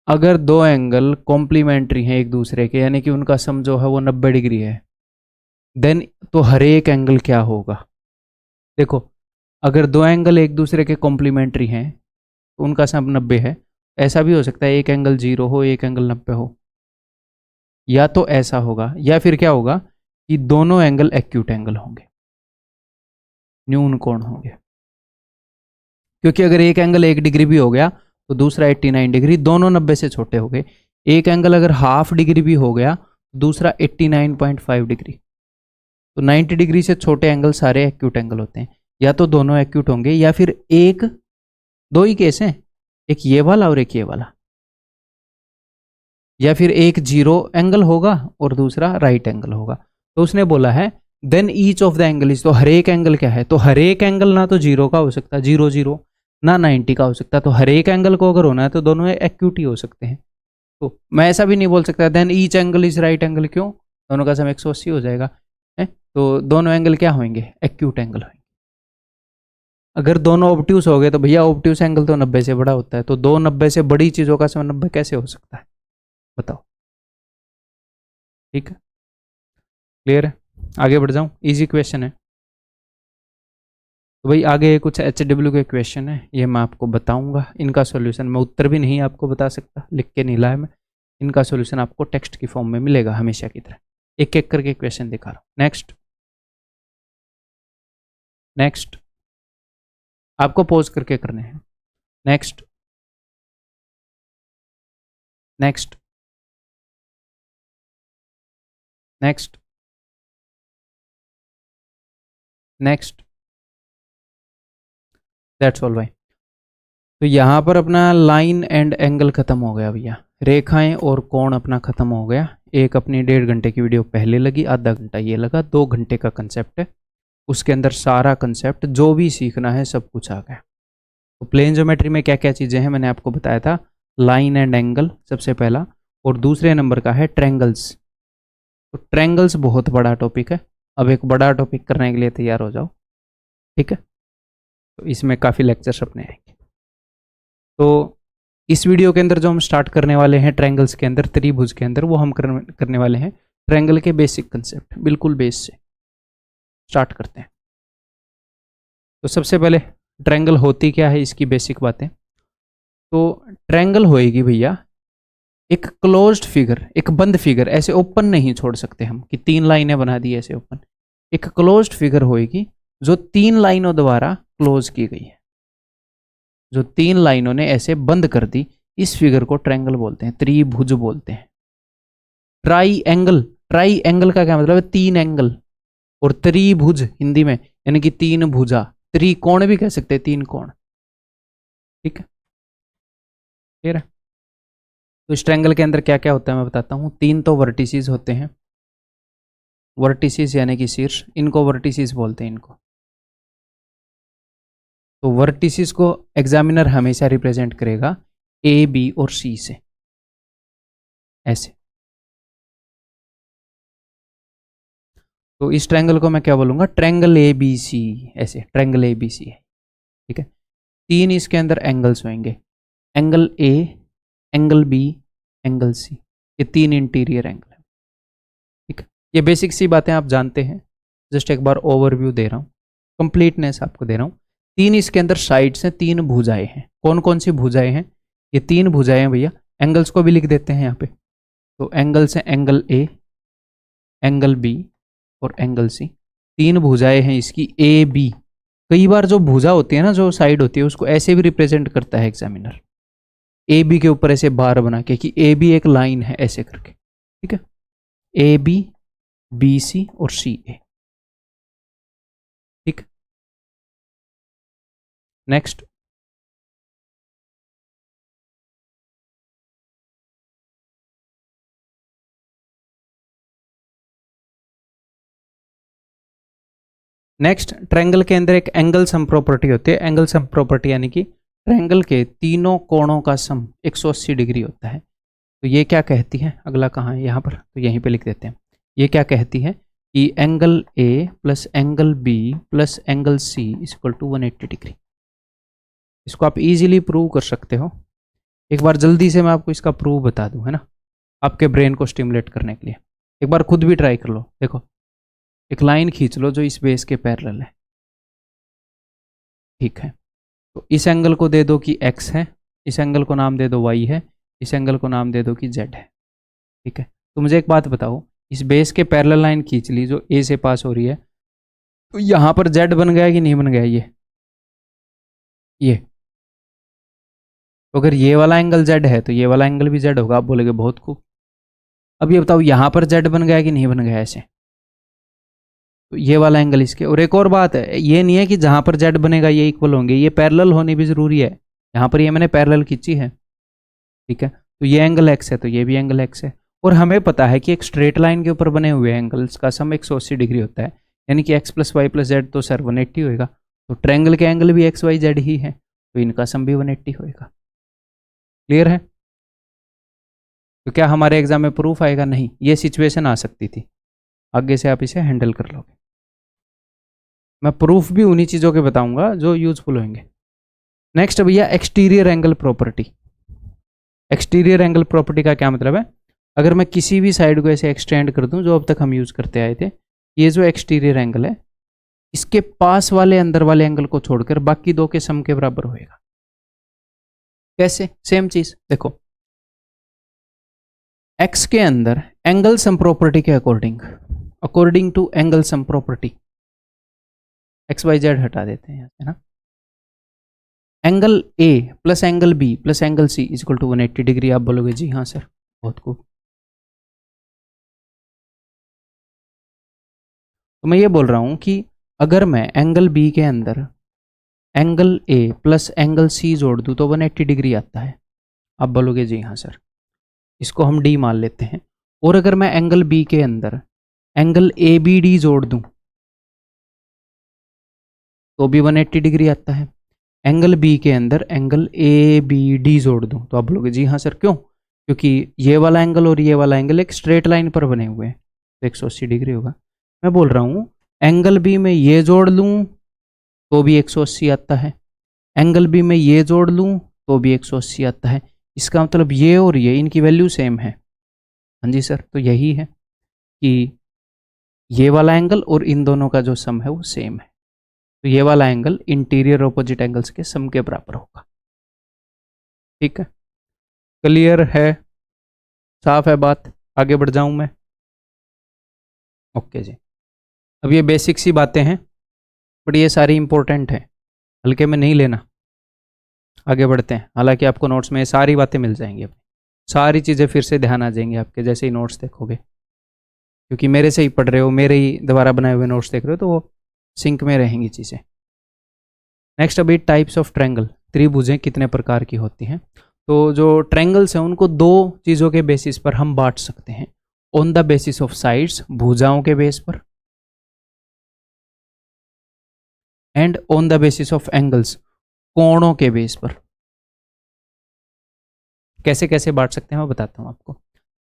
अगर दो एंगल कॉम्प्लीमेंट्री हैं एक दूसरे के, यानी कि उनका सम जो है वो 90 डिग्री है, देन तो हर एक एंगल क्या होगा? देखो, अगर दो एंगल एक दूसरे के कॉम्प्लीमेंट्री हैं तो उनका सम 90 है। ऐसा भी हो सकता है एक एंगल 0 हो, एक एंगल 90 हो। या तो ऐसा होगा, या फिर क्या होगा कि दोनों एंगल एक्यूट एंगल होंगे, न्यून कोण होंगे। क्योंकि अगर एक एंगल 1 डिग्री भी हो गया तो दूसरा 89 डिग्री, दोनों 90 से छोटे हो गए। एक एंगल अगर हाफ डिग्री भी हो गया तो दूसरा 89.5 डिग्री। तो 90 डिग्री से छोटे एंगल सारे एक्यूट एंगल होते हैं। या तो दोनों एक्यूट होंगे, या फिर एक, दो ही केस हैं, एक ये वाला और एक ये वाला। या फिर एक 0 एंगल होगा और दूसरा राइट एंगल होगा। तो उसने बोला है then each of the angle is, तो हर एक एंगल क्या है? तो हर एक एंगल ना तो 0 का हो सकता, 0 0, ना 90 का हो सकता। तो हर एक एंगल को अगर होना है तो दोनों एक्यूट ही हो सकते हैं। तो मैं ऐसा भी नहीं बोल सकता then each angle is right angle, क्यों? दोनों का सम 180 हो जाएगा है? तो दोनों एंगल क्या होंगे? एक्यूट एंगल होंगे। अगर दोनों ऑब्ट्यूस हो गए तो भैया ऑब्ट्यूस एंगल तो 90 से बड़ा होता है, तो दो 90 से बड़ी चीजों का सम 90 कैसे हो सकता है? बताओ। ठीक है, क्लियर है? आगे बढ़ जाऊं, इजी क्वेश्चन है। तो भाई आगे कुछ HW के क्वेश्चन है, ये मैं आपको बताऊंगा। इनका सॉल्यूशन मैं उत्तर भी नहीं आपको बता सकता, लिख के नहीं लाया मैं। इनका सॉल्यूशन आपको टेक्स्ट की फॉर्म में मिलेगा हमेशा की तरह। एक एक करके क्वेश्चन दिखा रहा हूँ। नेक्स्ट, नेक्स्ट आपको पॉज करके करने हैं। Next, next, next, next. That's all भाई। तो यहाँ पर अपना लाइन एंड एंगल खत्म हो गया भैया, रेखाएं और कोण अपना खत्म हो गया। एक अपनी 1.5 घंटे की वीडियो पहले लगी, आधा घंटा ये लगा, 2 घंटे का कंसेप्ट है। उसके अंदर सारा कंसेप्ट जो भी सीखना है सब कुछ आ गया। तो प्लेन ज्योमेट्री में क्या क्या चीज़ें हैं मैंने आपको बताया था। लाइन एंड एंगल सबसे पहला, और दूसरे नंबर का है ट्रैंगल्स। तो ट्रैंगल्स बहुत बड़ा टॉपिक है। अब एक बड़ा टॉपिक करने के लिए तैयार हो जाओ, ठीक है? तो इसमें काफ़ी लेक्चर्स अपने आएंगे। तो इस वीडियो के अंदर जो हम स्टार्ट करने वाले हैं ट्रैंगल्स के अंदर, त्रिभुज के अंदर, वो हम करने वाले हैं ट्रैंगल के बेसिक कंसेप्ट, बिल्कुल बेस से स्टार्ट करते हैं। तो सबसे पहले ट्रैंगल होती क्या है, इसकी बेसिक बातें। तो ट्रैंगल होएगी भैया एक क्लोज्ड फिगर, एक बंद फिगर। ऐसे ओपन नहीं छोड़ सकते हम कि 3 लाइनें बना दी ऐसे ओपन। एक क्लोज्ड फिगर होएगी जो 3 लाइनों द्वारा क्लोज की गई है, जो 3 लाइनों ने ऐसे बंद कर दी। इस फिगर को ट्रैंगल बोलते हैं, त्रिभुज बोलते हैं। ट्राई एंगल, ट्राई एंगल का क्या मतलब है? 3 एंगल। और त्रिभुज हिंदी में यानी कि 3 भुजा, त्रिकोण भी कह सकते हैं, 3 कोण। ठीक है, क्लियर है? तो इस ट्रायंगल के अंदर क्या क्या होता है मैं बताता हूँ। 3 तो वर्टिसेस होते हैं, वर्टिसेस यानी कि शीर्ष, इनको वर्टिसेस बोलते हैं इनको। तो वर्टिसेस को एग्जामिनर हमेशा रिप्रेजेंट करेगा A, B और C से, ऐसे। तो इस ट्रायंगल को मैं क्या बोलूँगा? ट्रायंगल ABC, ऐसे ट्रायंगल ABC है, ठीक है? 3 इसके अंदर एंगल्स होंगे, angle A, angle B, angle C। ये 3 इंटीरियर एंगल है, ठीक है? ये बेसिक सी बातें आप जानते हैं, जस्ट एक बार ओवरव्यू दे रहा हूँ, कंप्लीटनेस आपको दे रहा हूँ। 3 इसके अंदर साइड्स हैं, 3 भुजाएं हैं। कौन कौन सी भुजाएं हैं? ये 3 भुजाएं हैं भैया। एंगल्स को भी लिख देते हैं यहाँ पे। तो एंगल्स हैं एंगल A, एंगल B और एंगल C। 3 भुजाएं हैं इसकी A, B। कई बार जो भुजा होती है ना, जो साइड होती है, उसको ऐसे भी रिप्रेजेंट करता है एग्जामिनर, ए बी के ऊपर ऐसे बार बना के कि ए बी एक लाइन है ऐसे करके, ठीक है, ए बी सी और सी ए, ठीक। नेक्स्ट, नेक्स्ट ट्रायंगल के अंदर एक एंगल सम प्रॉपर्टी होती है। एंगल सम प्रॉपर्टी यानी कि ट्रायंगल के तीनों कोणों का सम 180 डिग्री होता है। तो ये क्या कहती है, अगला कहाँ है, यहाँ पर, तो यहीं पे लिख देते हैं। ये क्या कहती है कि angle A plus angle B plus angle C is equal to 180 degree. इसको आप इजीली प्रूव कर सकते हो। एक बार जल्दी से मैं आपको इसका प्रूव बता दूं, है ना, आपके ब्रेन को स्टिमुलेट करने के लिए। एक बार खुद भी ट्राई कर लो। देखो, एक लाइन खींच लो जो इस बेस के पैरेलल है, ठीक है। तो इस एंगल को दे दो कि x है, इस एंगल को नाम दे दो y है, इस एंगल को नाम दे दो कि z है, ठीक है। तो मुझे एक बात बताओ, इस बेस के पैरेलल लाइन खींच ली जो a से पास हो रही है, तो यहाँ पर z बन गया कि नहीं बन गया, ये तो अगर ये वाला एंगल z है तो ये वाला एंगल भी z होगा। आप बोलोगे बहुत खूब। अब ये बताओ यहाँ पर z बन गया कि नहीं बन गया ऐसे, तो ये वाला एंगल इसके। और एक और बात है, ये नहीं है कि जहां पर z बनेगा ये इक्वल होंगे, ये पैरेलल होनी भी जरूरी है। यहाँ पर ये मैंने पैरेलल खींची है, ठीक है, तो ये एंगल x है तो ये भी एंगल x है। और हमें पता है कि एक स्ट्रेट लाइन के ऊपर बने हुए एंगल्स का सम 180 डिग्री होता है, यानी कि x plus Y plus Z तो सर 180 होएगा। तो ट्रायंगल के एंगल भी एक्स वाई जेड ही है, तो इनका सम भी 180 होएगा। क्लियर है? तो क्या हमारे एग्जाम में प्रूफ आएगा? नहीं, ये सिचुएशन आ सकती थी, आगे से आप इसे हैंडल कर लोगे। मैं प्रूफ भी उन्हीं चीज़ों के बताऊंगा जो यूजफुल होंगे। नेक्स्ट भैया, exterior angle property. Exterior angle property का क्या मतलब है? अगर मैं किसी भी साइड को ऐसे एक्सटेंड कर दूं, जो अब तक हम यूज करते आए थे, ये जो एक्सटीरियर एंगल है, इसके पास वाले अंदर वाले एंगल को छोड़कर बाकी दो के सम के बराबर होएगा। कैसे? सेम चीज देखो, x के अंदर एंगल सम प्रॉपर्टी के according, according to angle sum property, X Y Z हटा देते हैं, है ना, angle A plus angle B plus angle C is equal to 180 degree. आप बोलोगे जी हाँ सर, बहुत खूब। तो मैं ये बोल रहा हूं कि अगर मैं एंगल बी के अंदर angle A plus angle C जोड़ दूं तो 180 डिग्री आता है। आप बोलोगे जी हाँ सर, इसको हम डी मान लेते हैं। और अगर मैं एंगल बी के अंदर एंगल ए बी डी जोड़ दूं तो भी 180 डिग्री आता है। एंगल बी के अंदर एंगल ए बी डी जोड़ दूं तो आप बोलोगे जी हाँ सर, क्यों? क्योंकि ये वाला एंगल और ये वाला एंगल एक स्ट्रेट लाइन पर बने हुए हैं, तो 180 डिग्री होगा। मैं बोल रहा हूँ एंगल बी में ये जोड़ लूँ तो भी 180 आता है, एंगल बी में ये जोड़ लूँ तो भी 180 आता है। इसका मतलब ये और ये, इनकी वैल्यू सेम है। हाँ जी सर, तो यही है कि ये वाला एंगल और इन दोनों का जो सम है वो सेम है, तो ये वाला एंगल इंटीरियर ऑपोजिट एंगल्स के सम के बराबर होगा। ठीक है, क्लियर है, साफ है बात? आगे बढ़ जाऊं मैं? ओके जी। अब ये बेसिक सी बातें हैं, बट ये सारी इंपॉर्टेंट है, हल्के में नहीं लेना। आगे बढ़ते हैं। हालांकि आपको नोट्स में सारी बातें मिल जाएंगी, अपनी सारी चीज़ें फिर से ध्यान आ जाएंगी आपके जैसे ही नोट्स देखोगे, क्योंकि मेरे से ही पढ़ रहे हो, मेरे ही द्वारा बनाए हुए नोट्स देख रहे हो, तो वो सिंक में रहेंगी चीज़ें। नेक्स्ट अभी टाइप्स ऑफ ट्रायंगल, त्रिभुजें कितने प्रकार की होती हैं। तो जो ट्रायंगल्स हैं उनको दो चीज़ों के बेसिस पर हम बांट सकते हैं, on the basis of sides, भुजाओं के बेस पर, and on the basis of angles, कोणों के बेस पर। कैसे कैसे बांट सकते हैं मैं बताता हूं आपको।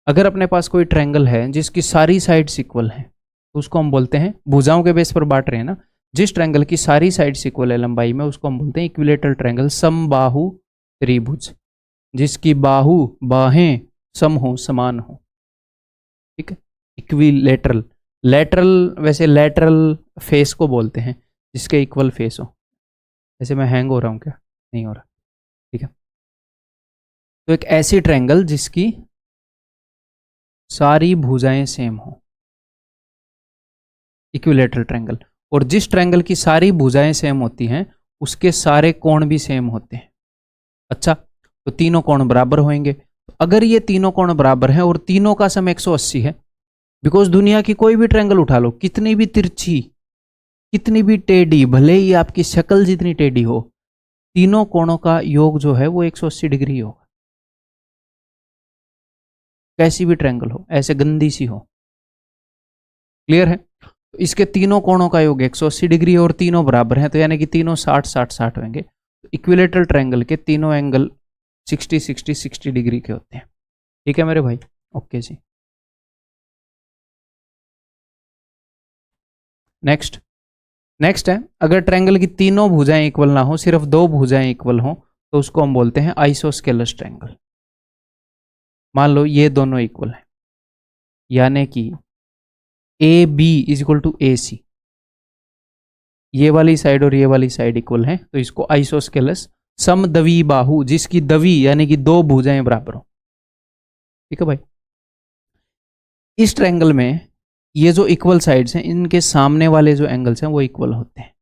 अगर अपने पास कोई ट्रायंगल है जिसकी सारी साइड्स इक्वल हैं, तो उसको हम बोलते हैं, भुजाओं के बेस पर बांट रहे हैं ना, जिस ट्रायंगल की सारी साइड्स इक्वल है लंबाई में, उसको हम बोलते हैं इक्विलेटरल ट्रायंगल, समबाहु त्रिभुज, जिसकी बाहु बाहें सम हो, समान हो। ठीक है, इक्विलेटरल। लेटरल, वैसे लेटरल फेस को बोलते हैं जिसके इक्वल फेस हो। ऐसे मैं हैंग हो रहा हूँ क्या? नहीं हो रहा, ठीक है। तो एक ऐसी ट्रायंगल जिसकी सारी भुजाएं सेम हो, इक्विलेटरल ट्रायंगल। और जिस ट्रायंगल की सारी भुजाएं सेम होती हैं उसके सारे कोण भी सेम होते हैं। अच्छा, तो तीनों कोण बराबर होंगे। अगर ये तीनों कोण बराबर हैं और तीनों का सम 180 है, बिकॉज दुनिया की कोई भी ट्रायंगल उठा लो, कितनी भी तिरछी, कितनी भी टेढ़ी, भले ही आपकी शक्ल जितनी टेढ़ी हो, तीनों कोणों का योग जो है वो 180 डिग्री होगा। कैसी भी ट्रायंगल हो, ऐसे गंदी सी हो। क्लियर है? तो इसके तीनों कोणों का योग 180 डिग्री और तीनों बराबर हैं, तो यानी कि तीनों 60 60 60 होंगे। तो इक्विलेटरल ट्रायंगल के तीनों एंगल 60 60 60 डिग्री के होते हैं। ठीक है मेरे भाई? ओके जी। नेक्स्ट है, अगर ट्रायंगल की तीनों भुजाएं इक्वल ना हो, सिर्फ दो भुजाएं इक्वल हो, तो उसको हम बोलते हैं आइसोस्केलस ट्रायंगल। मान लो ये दोनों इक्वल है, यानी कि A B is equal to A C, ये वाली साइड और ये वाली साइड इक्वल है, तो इसको आइसोस्केलस। समद्वी बाहु, जिसकी दवी यानी कि दो भुजाएं बराबर हो। ठीक है भाई? इस ट्रायंगल में ये जो इक्वल साइड्स हैं, इनके सामने वाले जो एंगल्स हैं वो इक्वल होते हैं।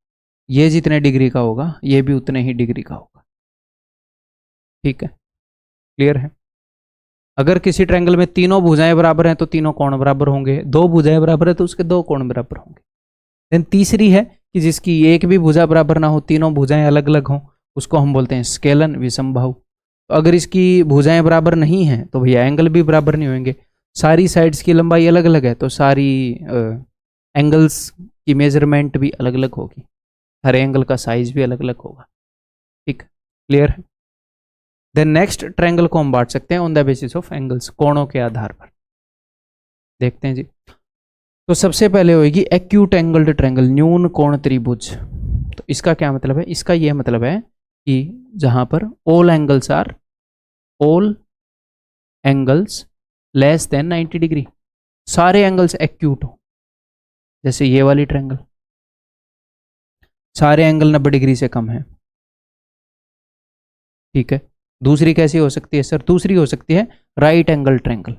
ये जितने डिग्री का होगा ये भी उतने ही डिग्री का होगा। ठीक है? क्लियर है? अगर किसी ट्रायंगल में तीनों भुजाएं बराबर हैं तो तीनों कोण बराबर होंगे, दो भुजाएं बराबर है तो उसके दो कोण बराबर होंगे। देन तीसरी है कि जिसकी एक भी भुजा बराबर ना हो, तीनों भुजाएं अलग अलग हों, उसको हम बोलते हैं स्केलन विषमबाहु। तो अगर इसकी भुजाएं बराबर नहीं हैं तो भैया एंगल भी बराबर नहीं होंगे। सारी साइड्स की लंबाई अलग अलग है तो सारी एंगल्स की मेजरमेंट भी अलग अलग होगी, हर एंगल का साइज भी अलग अलग होगा। ठीक, क्लियर है? देन नेक्स्ट, ट्रायंगल को हम बांट सकते हैं on the basis of angles, कोणों के आधार पर। देखते हैं जी। तो सबसे पहले होगी एक्यूट एंगल्ड ट्रायंगल, न्यून कोण त्रिभुज। तो इसका क्या मतलब है? इसका यह मतलब है कि जहां पर all angles less than 90 degree, सारे एंगल्स एक्यूट हो। जैसे ये वाली ट्रायंगल, सारे एंगल 90 डिग्री से कम है। ठीक है? दूसरी कैसी हो सकती है सर? दूसरी हो सकती है राइट एंगल ट्रायंगल,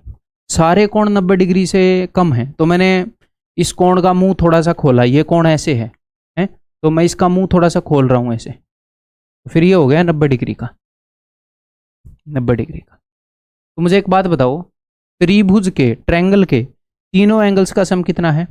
सारे कोण 90 डिग्री से कम है। तो मैंने इस कोण का मुंह थोड़ा सा खोला, ये कोण ऐसे है, तो मैं इसका मुंह थोड़ा सा खोल रहा हूं ऐसे, तो फिर ये हो गया 90 डिग्री का, 90 डिग्री का। तो मुझे एक बात बताओ, त्रिभुज के, ट्रायंगल के तीनों एंगल्स का सम कितना है?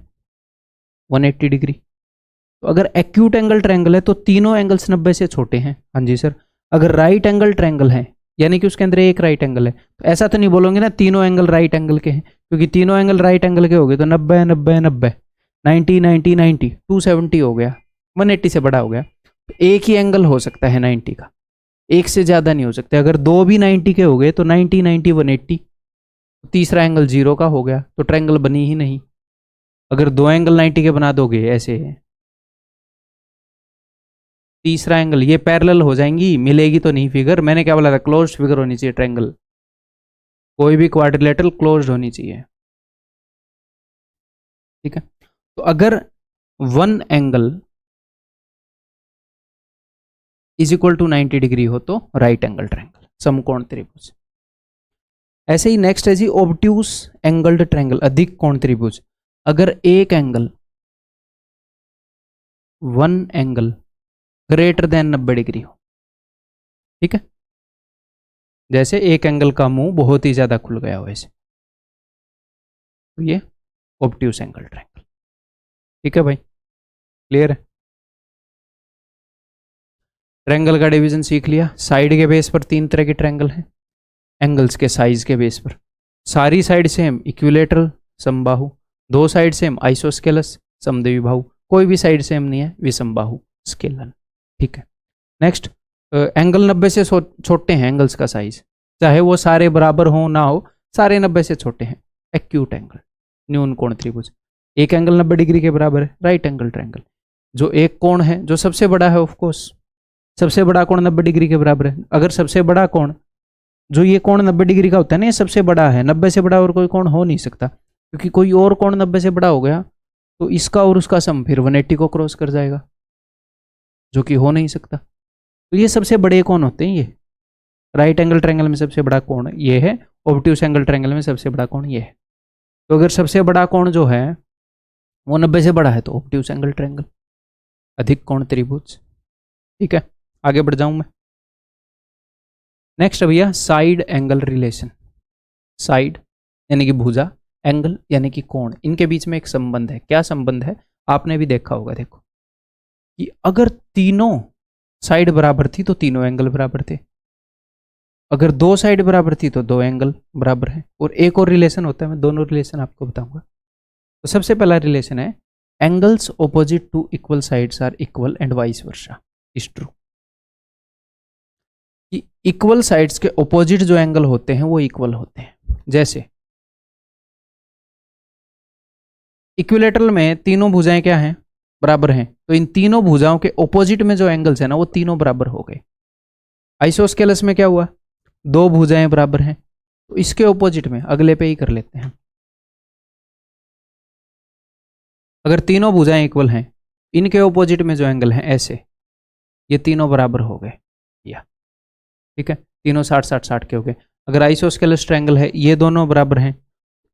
180 डिग्री। तो अगर एक्यूट एंगल ट्रायंगल है तो तीनों एंगल्स 90 से छोटे हैं। हाँ जी सर। अगर राइट एंगल ट्रायंगल है, यानी कि उसके अंदर एक राइट एंगल है, तो ऐसा तो नहीं बोलोगे ना तीनों एंगल राइट एंगल के हैं, क्योंकि तीनों एंगल राइट एंगल के हो गए तो 90 90 90 90 90 90 270 हो गया, 180 से बड़ा हो गया। तो एक ही एंगल हो सकता है 90 का, एक से ज़्यादा नहीं हो सकते। अगर दो भी 90 के हो गए तो 90 90 180, तीसरा एंगल 0 का हो गया, तो ट्रायंगल बनी ही नहीं। अगर दो एंगल 90 के बना दोगे ऐसे, तीसरा एंगल ये पैरेलल हो जाएंगी, मिलेगी तो नहीं फिगर। मैंने क्या बोला था? क्लोज्ड फिगर होनी चाहिए ट्रायंगल, कोई भी क्वाड्रिलेटरल क्लोज्ड होनी चाहिए। ठीक है? तो अगर one angle is equal to 90 degree हो तो राइट एंगल ट्रायंगल, समकोण त्रिभुज। ऐसे ही नेक्स्ट है जी ऑब्ट्यूस एंगल्ड ट्रायंगल, अधिक कोण त्रिभुज। अगर एक angle, one angle greater than 90 degree हो, ठीक है, जैसे एक एंगल का मुंह बहुत ही ज्यादा खुल गया हो ऐसे, तो ये ऑब्ट्यूस एंगल ट्रायंगल। ठीक है भाई? क्लियर है? ट्रायंगल का डिवीजन सीख लिया। साइड के बेस पर तीन तरह के ट्रायंगल हैं, एंगल्स के साइज के बेस पर। सारी साइड सेम इक्विलेटरल समबाहु, दो साइड सेम आइसोस्केलस समद्विबाहु, कोई भी साइड सेम नहीं है विषमबाहु स्केलन। ठीक है? नेक्स्ट, एंगल 90 से छोटे हैं एंगल्स का साइज, चाहे वो सारे बराबर हो ना हो, सारे 90 से छोटे हैं। एक्यूट एंगल, न्यून कोण त्रिभुज। एक एंगल 90 डिग्री के बराबर है, राइट एंगल ट्रायंगल। जो एक कोण है जो सबसे बड़ा है, ऑफ कोर्स सबसे बड़ा कोण 90 डिग्री के बराबर है। अगर सबसे बड़ा कोण, जो ये कोण 90 डिग्री का होता है ना, ये सबसे बड़ा है, 90 से बड़ा और कोई कोण हो नहीं सकता, क्योंकि कोई और कोण 90 से बड़ा हो गया तो इसका और उसका सम फिर 180 को क्रॉस कर जाएगा, जो कि हो नहीं सकता। तो ये सबसे बड़े कोण होते हैं। ये राइट एंगल ट्रायंगल में सबसे बड़ा कोण ये है, ऑब्ट्यूस एंगल ट्रायंगल में सबसे बड़ा कोण ये है। तो अगर सबसे बड़ा कोण जो है वो 90 से बड़ा है तो ऑब्ट्यूस एंगल ट्रायंगल, अधिक कोण त्रिभुज। ठीक है, आगे बढ़ जाऊं मैं। नेक्स्ट भैया साइड एंगल रिलेशन। साइड यानी कि भुजा, एंगल यानी कि कोण, इनके बीच में एक संबंध है। क्या संबंध है? आपने भी देखा होगा, देखो कि अगर तीनों साइड बराबर थी तो तीनों एंगल बराबर थे, अगर दो साइड बराबर थी तो दो एंगल बराबर है। और एक और रिलेशन होता है, मैं दोनों रिलेशन आपको बताऊंगा। तो सबसे पहला रिलेशन है angles opposite to equal sides are equal and vice versa is true. कि इक्वल साइड्स के ऑपोजिट जो एंगल होते हैं वो इक्वल होते हैं। जैसे इक्विलेटरल में तीनों भुजाएं क्या हैं? बराबर हैं। तो इन तीनों भुजाओं के ऑपोजिट में जो एंगल्स है ना वो तीनों बराबर हो गए। आइसोस्केलस में क्या हुआ? दो भुजाएं बराबर हैं, तो इसके ऑपोजिट में अगले पे ही कर लेते हैं। अगर तीनों भुजाएं इक्वल हैं, इनके ऑपोजिट में जो एंगल है ऐसे, ये तीनों बराबर हो गए या, ठीक है, तीनों 60-60-60 के हो गए। अगर आइसोस्केलस ट्रायंगल है, ये दोनों बराबर हैं,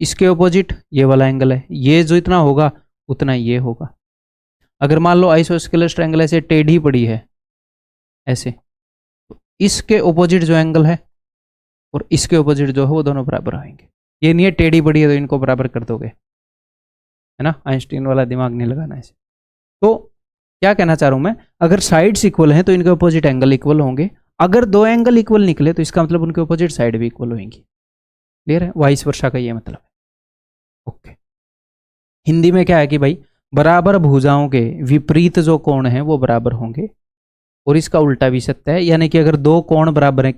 इसके ऑपोजिट ये वाला एंगल है, ये जो इतना होगा उतना ये होगा। अगर मान लो आइसोस्केलस ट्रायंगल ऐसे टेढ़ी पड़ी है ऐसे, तो इसके ऑपोजिट जो एंगल है और इसके ऑपोजिट जो है वो दोनों बराबर आएंगे। ये नहीं है टेढ़ी पड़ी है तो इनको बराबर कर दोगे, है ना, आइंस्टीन वाला दिमाग नहीं लगाना ऐसे। तो क्या कहना चाह रहा हूं मैं, अगर साइड्स इक्वल हैं तो इनके ऑपोजिट एंगल इक्वल होंगे। अगर दो एंगल इक्वल निकले तो इसका मतलब उनके ऑपोजिट साइड भी इक्वल होंगी। क्लियर है? वाइस वर्षा का ये मतलब है। ओके, हिंदी में क्या है कि भाई बराबर भुजाओं के विपरीत जो कोण हैं वो बराबर होंगे, और इसका उल्टा भी सत्य है। यानी कि अगर दो कोण बराबर हैं,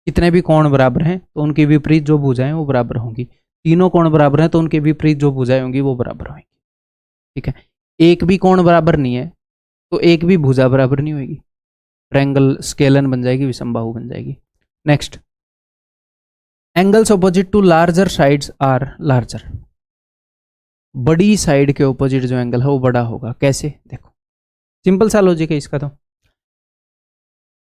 कितने भी कोण बराबर हैं तो उनके विपरीत जो भुजाएं वो बराबर होंगी। तीनों कोण बराबर हैं तो उनके विपरीत जो भुजाएं होंगी वो बराबर होंगी। ठीक है, एक भी कोण बराबर नहीं है तो एक भी भुजा बराबर नहीं होगी, ट्रायंगल स्केलन बन जाएगी, विषमबाहु बन जाएगी। Next, angles opposite to larger sides are larger. बड़ी साइड के ऑपोजिट जो एंगल है वो बड़ा होगा। कैसे? देखो, सिंपल सा लॉजिक है इसका। तो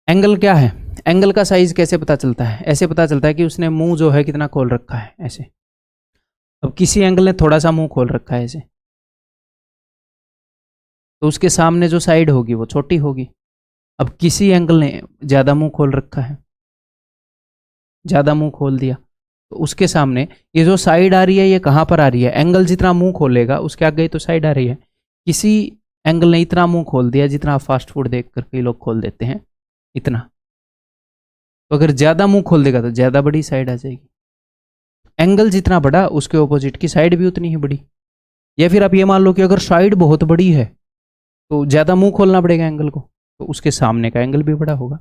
एंगल क्या है, एंगल का साइज कैसे पता चलता है? ऐसे पता चलता है कि उसने मुंह जो है कितना खोल रखा है ऐसे। अब किसी एंगल ने थोड़ा सा मुंह खोल रखा है ऐसे, तो उसके सामने जो साइड होगी वो छोटी होगी। अब किसी एंगल ने ज़्यादा मुंह खोल रखा है, ज़्यादा मुंह खोल दिया, तो उसके सामने ये जो साइड आ रही है ये कहाँ पर आ रही है? एंगल जितना मुंह खोलेगा उसके आगे तो साइड आ रही है। किसी एंगल ने इतना मुंह खोल दिया जितना आप फास्ट फूड देख कर कई लोग खोल देते हैं, इतना। तो अगर ज़्यादा मुंह खोल देगा तो ज़्यादा बड़ी साइड आ जाएगी। एंगल जितना बड़ा उसके ऑपोजिट की साइड भी उतनी ही बड़ी। या फिर आप ये मान लो कि अगर साइड बहुत बड़ी है तो ज़्यादा मुंह खोलना पड़ेगा एंगल को, तो उसके सामने का एंगल भी बड़ा होगा।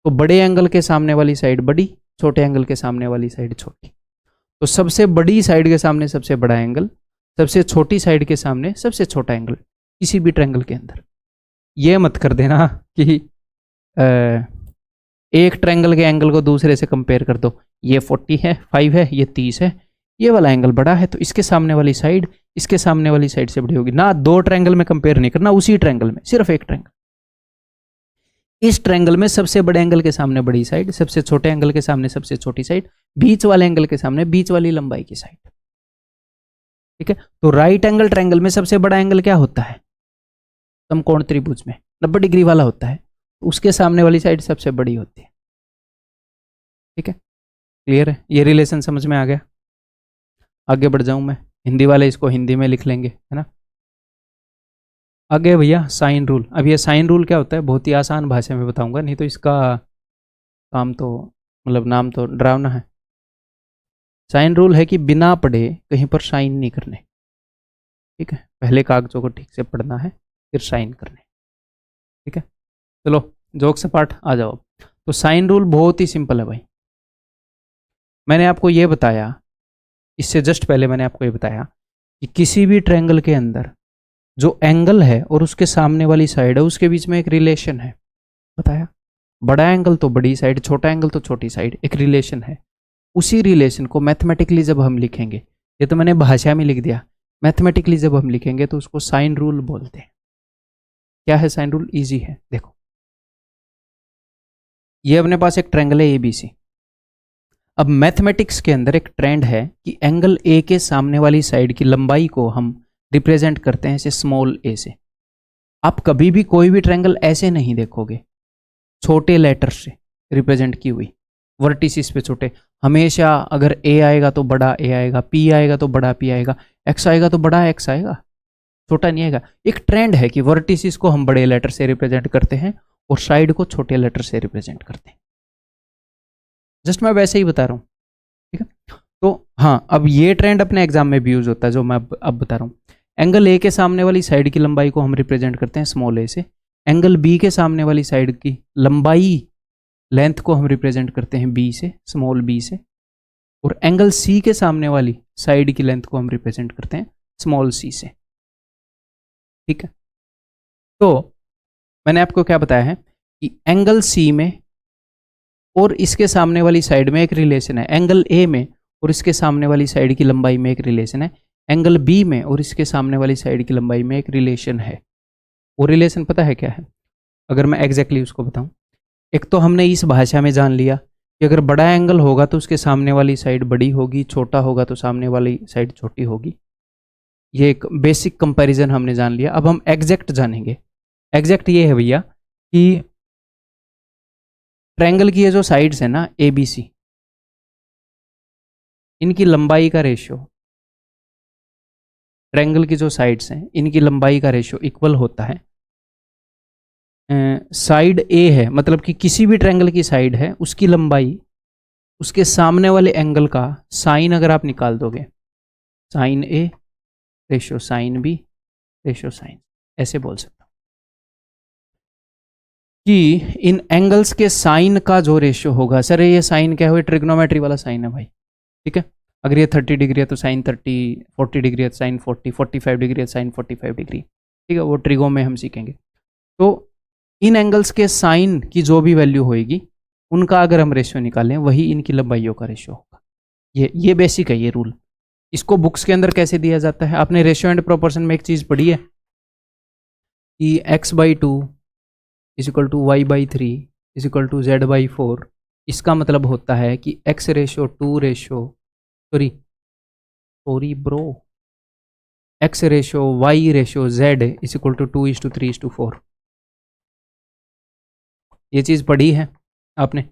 तो बड़े एंगल के सामने वाली साइड बड़ी, छोटे एंगल के सामने वाली साइड छोटी। तो सबसे बड़ी साइड के सामने सबसे बड़ा एंगल, सबसे छोटी साइड के सामने सबसे छोटा एंगल किसी भी ट्रायंगल के अंदर। ये मत कर देना कि एक ट्रायंगल के एंगल को दूसरे से कंपेयर कर दो, ये 40 है, 5 है, ये 30 है, ये वाला एंगल बड़ा है तो इसके सामने वाली साइड इसके सामने वाली साइड से बड़ी होगी ना। दो ट्रायंगल में कंपेयर नहीं करना, उसी ट्रायंगल में सिर्फ एक ट्रायंगल। इस ट्रायंगल में सबसे बड़े एंगल के सामने बड़ी साइड, सबसे छोटे एंगल के सामने सबसे छोटी साइड, बीच वाले एंगल के सामने बीच वाली लंबाई की साइड। ठीक है, तो राइट एंगल ट्रायंगल में सबसे बड़ा एंगल क्या होता है? समकोण त्रिभुज में 90 डिग्री वाला होता है, उसके सामने वाली साइड सबसे बड़ी होती है। ठीक है, क्लियर है? ये रिलेशन समझ में आ गया? आगे बढ़ जाऊं मैं, हिंदी वाले इसको हिंदी में लिख लेंगे, है ना। आगे भैया साइन रूल। अब ये साइन रूल क्या होता है बहुत ही आसान भाषा में बताऊंगा, नहीं तो इसका काम तो मतलब नाम तो डरावना है। साइन रूल है कि बिना पढ़े कहीं पर साइन नहीं करने। ठीक है, पहले कागजों को ठीक से पढ़ना है फिर साइन करने। ठीक है, चलो जोक सपाट आ जाओ। तो साइन रूल बहुत ही सिंपल है भाई। मैंने आपको ये बताया, इससे जस्ट पहले मैंने आपको ये बताया कि किसी भी ट्रायंगल के अंदर जो एंगल है और उसके सामने वाली साइड है उसके बीच में एक रिलेशन है। बताया, बड़ा एंगल तो बड़ी साइड, छोटा एंगल तो छोटी साइड, एक रिलेशन है। उसी रिलेशन को मैथमेटिकली जब हम लिखेंगे, ये तो मैंने भाषा में लिख दिया, मैथमेटिकली जब हम लिखेंगे तो उसको साइन रूल बोलते हैं। क्या है साइन रूल? इजी है, देखो ये अपने पास एक ट्रायंगल है ABC। अब मैथमेटिक्स के अंदर एक ट्रेंड है कि एंगल A के सामने वाली साइड की लंबाई को हम रिप्रेजेंट करते हैं ऐसे स्मॉल a से। आप कभी भी कोई भी ट्रायंगल ऐसे नहीं देखोगे छोटे लेटर से रिप्रेजेंट की हुई, वर्टिसिस पे छोटे। हमेशा अगर ए आएगा तो बड़ा ए आएगा, पी आएगा तो बड़ा पी आएगा, एक्स आएगा तो बड़ा एक्स आएगा, छोटा नहीं आएगा। एक ट्रेंड है कि वर्टिसिस को हम बड़े लेटर से रिप्रेजेंट करते हैं और साइड को छोटे लेटर से रिप्रेजेंट करते हैं। जस्ट मैं वैसे ही बता रहा हूँ, ठीक है। तो हाँ, अब ये ट्रेंड अपने एग्जाम में भी यूज होता है जो मैं अब बता रहा हूँ। एंगल ए के सामने वाली साइड की लंबाई को हम रिप्रेजेंट करते हैं स्मॉल ए से, एंगल बी के सामने वाली साइड की लंबाई लेंथ को हम रिप्रेजेंट करते हैं बी से, स्मॉल बी से, और एंगल सी के सामने वाली साइड की लेंथ को हम रिप्रेजेंट करते हैं स्मॉल सी से, ठीक है। तो मैंने आपको क्या बताया है कि एंगल सी में और इसके सामने वाली साइड में एक रिलेशन है, एंगल ए में और इसके सामने वाली साइड की लंबाई में एक रिलेशन है, एंगल बी में और इसके सामने वाली साइड की लंबाई में एक रिलेशन है। वो रिलेशन पता है क्या है? अगर मैं एग्जैक्टली उसको बताऊं, एक तो हमने इस भाषा में जान लिया कि अगर बड़ा एंगल होगा तो उसके सामने वाली साइड बड़ी होगी, छोटा होगा तो सामने वाली साइड छोटी होगी। ये एक बेसिक कंपैरिजन हमने जान लिया। अब हम एग्जैक्ट जानेंगे। एग्जैक्ट ये है भैया कि ट्रायंगल की ये जो साइड्स है ना ए बी सी, इनकी लंबाई का रेशियो, ट्रायंगल की जो साइड्स हैं इनकी लंबाई का रेशियो इक्वल होता है साइड ए है, मतलब कि किसी भी ट्रायंगल की साइड है उसकी लंबाई उसके सामने वाले एंगल का साइन अगर आप निकाल दोगे, sine A ratio sine B ratio sine, ऐसे बोल सकता हूं कि इन एंगल्स के साइन का जो रेशियो होगा, सर ये साइन क्या है? ट्रिग्नोमेट्री वाला साइन है भाई, ठीक है। अगर ये 30 डिग्री है तो साइन 30, 40 डिग्री है तो साइन 40, 45 डिग्री है साइन 45 डिग्री, ठीक है। वो ट्रिगो में हम सीखेंगे। तो इन एंगल्स के साइन की जो भी वैल्यू होगी उनका अगर हम रेशियो निकालें वही इनकी लंबाइयों का रेशियो होगा। ये बेसिक है ये रूल। इसको बुक्स के अंदर कैसे दिया जाता है? आपने रेशियो एंड प्रोपोर्शन में एक चीज़ पढ़ी है कि x/2 is equal to y/3 is equal to z/4। इसका मतलब होता है कि x ratio 2 ratio sorry bro x ratio y ratio z is equal to 2:3:4। ये चीज़ पढ़ी है आपने,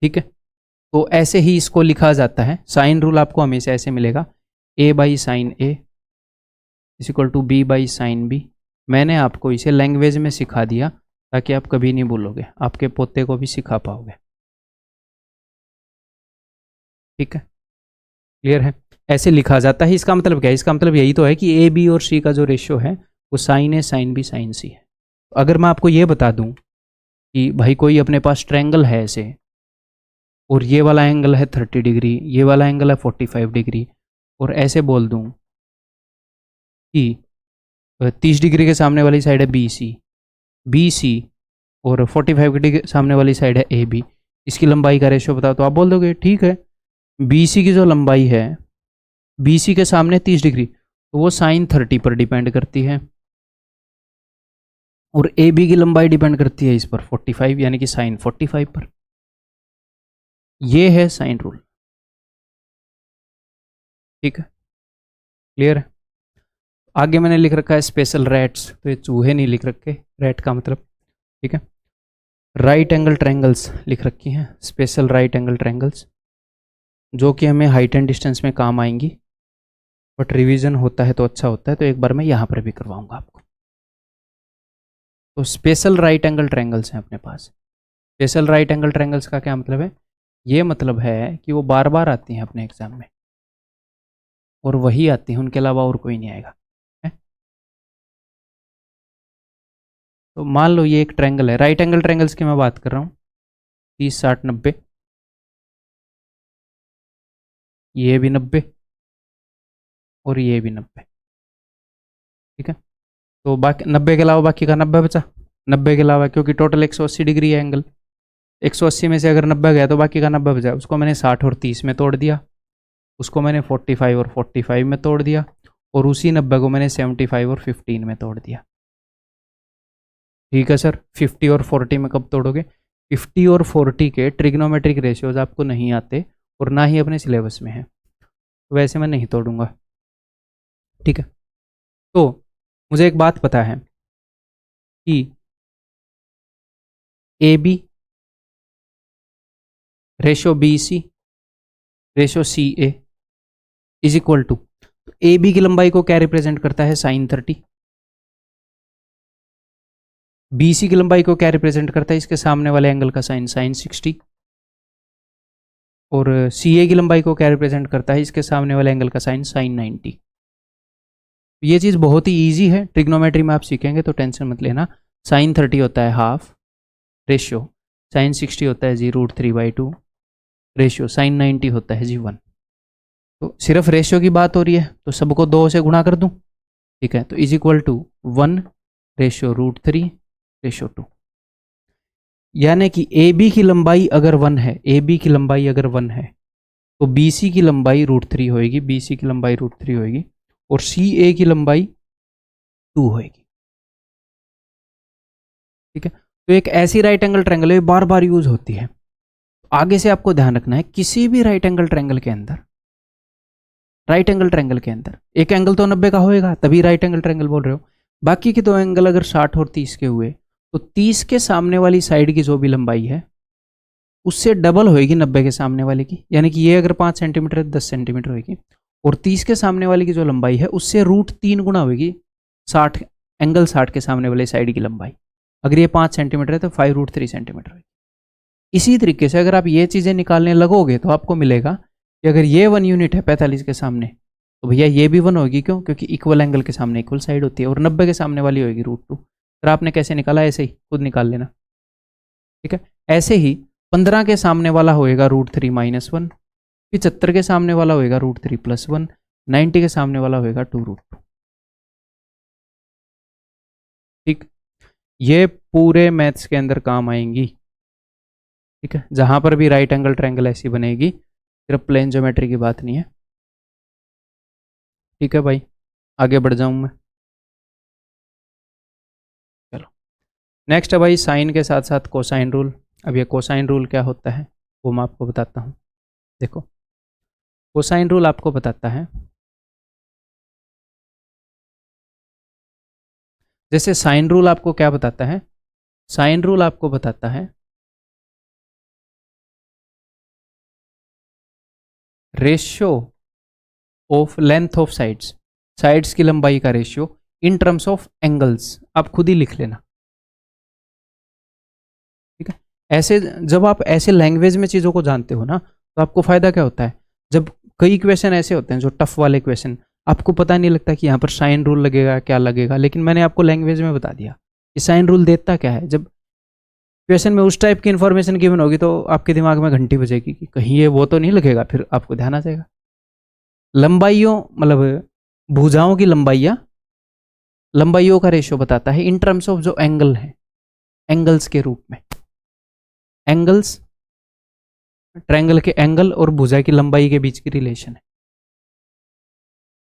ठीक है। तो ऐसे ही इसको लिखा जाता है। साइन रूल आपको हमेशा ऐसे मिलेगा, a/sin a is equal to b/sin b। मैंने आपको इसे लैंग्वेज में सिखा दिया ताकि आप कभी नहीं भूलोगे, आपके पोते को भी सिखा पाओगे, ठीक है। क्लियर है? ऐसे लिखा जाता है। इसका मतलब क्या है? इसका मतलब यही तो है कि ए बी और सी का जो रेशियो है वो साइन ए साइन बी साइन सी है। अगर मैं आपको ये बता दूं कि भाई कोई अपने पास ट्रायंगल है ऐसे, और ये वाला एंगल है 30 डिग्री, ये वाला एंगल है 45 डिग्री, और ऐसे बोल दूं कि 30 डिग्री के सामने वाली साइड है बी सी और 45 डिग्री के सामने वाली साइड है ए बी, इसकी लंबाई का रेशियो बताओ, तो आप बोल दोगे ठीक है, बी सी की जो लंबाई है बी सी के सामने 30 डिग्री, तो वो साइन 30 पर डिपेंड करती है, और ए बी की लंबाई डिपेंड करती है इस पर 45, यानी कि साइन 45 पर। ये है साइन रूल, ठीक है। क्लियर है? आगे मैंने लिख रखा है स्पेशल रैट्स, तो ये चूहे नहीं लिख रखे, रैट का मतलब, ठीक है। राइट एंगल ट्रायंगल्स लिख रखी हैं, स्पेशल राइट एंगल ट्रायंगल्स, जो कि हमें हाइट एंड डिस्टेंस में काम आएंगी, बट रिवीजन होता है तो अच्छा होता है, तो एक बार मैं यहाँ पर भी करवाऊंगा आपको। तो स्पेशल राइट एंगल ट्रायंगल्स हैं अपने पास। स्पेशल राइट एंगल ट्रायंगल्स का क्या मतलब है? ये मतलब है कि वो बार बार आती हैं अपने एग्जाम में, और वही आती हैं, उनके अलावा और कोई नहीं आएगा, है? तो मान लो ये एक ट्रायंगल है, राइट एंगल ट्रायंगल्स की मैं बात कर रहा हूँ, 30 60 90, ये भी 90 और ये भी 90, ठीक है। तो बाकी 90 के अलावा बाकी का 90 बचा, 90 के अलावा, क्योंकि टोटल 180 डिग्री है एंगल, 180 में से अगर 90 गया तो बाकी का 90 बचा, उसको मैंने 60 और 30 में तोड़ दिया, उसको मैंने 45 और 45 में तोड़ दिया, और उसी 90 को मैंने 75 और 15 में तोड़ दिया, ठीक है सर। 50 और 40 में कब तोड़ोगे? 50 और 40 के ट्रिग्नोमेट्रिक रेशियोज आपको नहीं आते और ना ही अपने सिलेबस में है, तो वैसे मैं नहीं तोड़ूंगा, ठीक है। तो मुझे एक बात पता है कि A B ratio B C ratio C A is equal to, A B की लंबाई को क्या रिप्रेजेंट करता है, साइन 30। बी सी की लंबाई को क्या रिप्रेजेंट करता है, इसके सामने वाले एंगल का साइन, साइन 60। और सी ए की लंबाई को क्या रिप्रेजेंट करता है, इसके सामने वाले एंगल का साइन, साइन 90। ये चीज़ बहुत ही ईजी है, ट्रिग्नोमेट्री में आप सीखेंगे तो टेंशन मत लेना। साइन 30 होता है हाफ रेशियो, साइन 60 होता है जी √3/2 रेशियो, साइन 90 होता है जी 1। तो सिर्फ रेशियो की बात हो रही है तो सबको 2 से गुणा कर दूं, ठीक है। तो इज इक्वल टू 1 रेशियो √3/2। यानी कि ए बी की लंबाई अगर 1 है, ए बी की लंबाई अगर 1 है तो बी सी की लंबाई √3 होएगी, बी सी की लंबाई √3 होएगी, और सी ए की लंबाई 2 होएगी, ठीक है। तो एक ऐसी राइट एंगल ट्रायंगल है, बार बार यूज होती है। आगे से आपको ध्यान रखना है, किसी भी राइट एंगल ट्रायंगल के अंदर, राइट एंगल ट्रायंगल के अंदर एक एंगल तो 90 का होएगा, तभी राइट एंगल ट्रायंगल बोल रहे हो। बाकी के 2 एंगल अगर 60 और 30 के हुए तो 30 के सामने वाली साइड की जो भी लंबाई है उससे डबल होएगी 90 के सामने वाले की, यानी कि ये अगर 5 सेंटीमीटर है 10 सेंटीमीटर होएगी, और 30 के सामने वाले की जो लंबाई है उससे √3 गुना होएगी 60 एंगल 60 के सामने वाले साइड की लंबाई। अगर ये 5 सेंटीमीटर है तो 5√3 सेंटीमीटर होगी। इसी तरीके से अगर आप ये चीज़ें निकालने लगोगे तो आपको मिलेगा कि अगर ये 1 यूनिट है 45 के सामने तो भैया ये भी 1 होगी, क्यों, क्योंकि इक्वल एंगल के सामने इक्वल साइड होती है, और 90 के सामने वाली होगी √2। फिर आपने कैसे निकाला, ऐसे ही खुद निकाल लेना, ठीक है। ऐसे ही 15 के सामने वाला होएगा √3 - 1, 75 के सामने वाला होएगा √3 + 1, 90 के सामने वाला होएगा 2√2, ठीक। ये पूरे मैथ्स के अंदर काम आएंगी, ठीक है। जहां पर भी राइट एंगल ट्रायंगल ऐसी बनेगी, सिर्फ प्लेन ज्योमेट्री की बात नहीं है, ठीक है भाई। आगे बढ़ जाऊं मैं, चलो। नेक्स्ट है भाई साइन के साथ साथ कोसाइन रूल। अब ये कोसाइन रूल क्या होता है वो मैं आपको बताता हूँ। देखो, कोसाइन रूल आपको बताता है, जैसे साइन रूल आपको क्या बताता है, साइन रूल आपको बताता है ratio of length of sides, sides की लंबाई का ratio in terms of angles. आप खुद ही लिख लेना, ठीक है। ऐसे जब आप ऐसे लैंग्वेज में चीज़ों को जानते हो ना तो आपको फायदा क्या होता है, जब कई क्वेश्चन ऐसे होते हैं जो टफ वाले क्वेश्चन, आपको पता नहीं लगता कि यहाँ पर साइन रूल लगेगा क्या लगेगा, लेकिन मैंने आपको लैंग्वेज में बता दिया कि साइन रूल देता क्या है। जब क्वेश्चन में उस टाइप की इन्फॉर्मेशन गिवन होगी तो आपके दिमाग में घंटी बजेगी कि कहीं ये वो तो नहीं लगेगा, फिर आपको ध्यान आ जाएगा। लंबाइयों मतलब भुजाओं की लंबाइयों का रेशियो बताता है इन टर्म्स ऑफ जो एंगल है, एंगल्स के रूप में। एंगल्स, ट्रायंगल के एंगल और भुजा की लंबाई के बीच की रिलेशन है।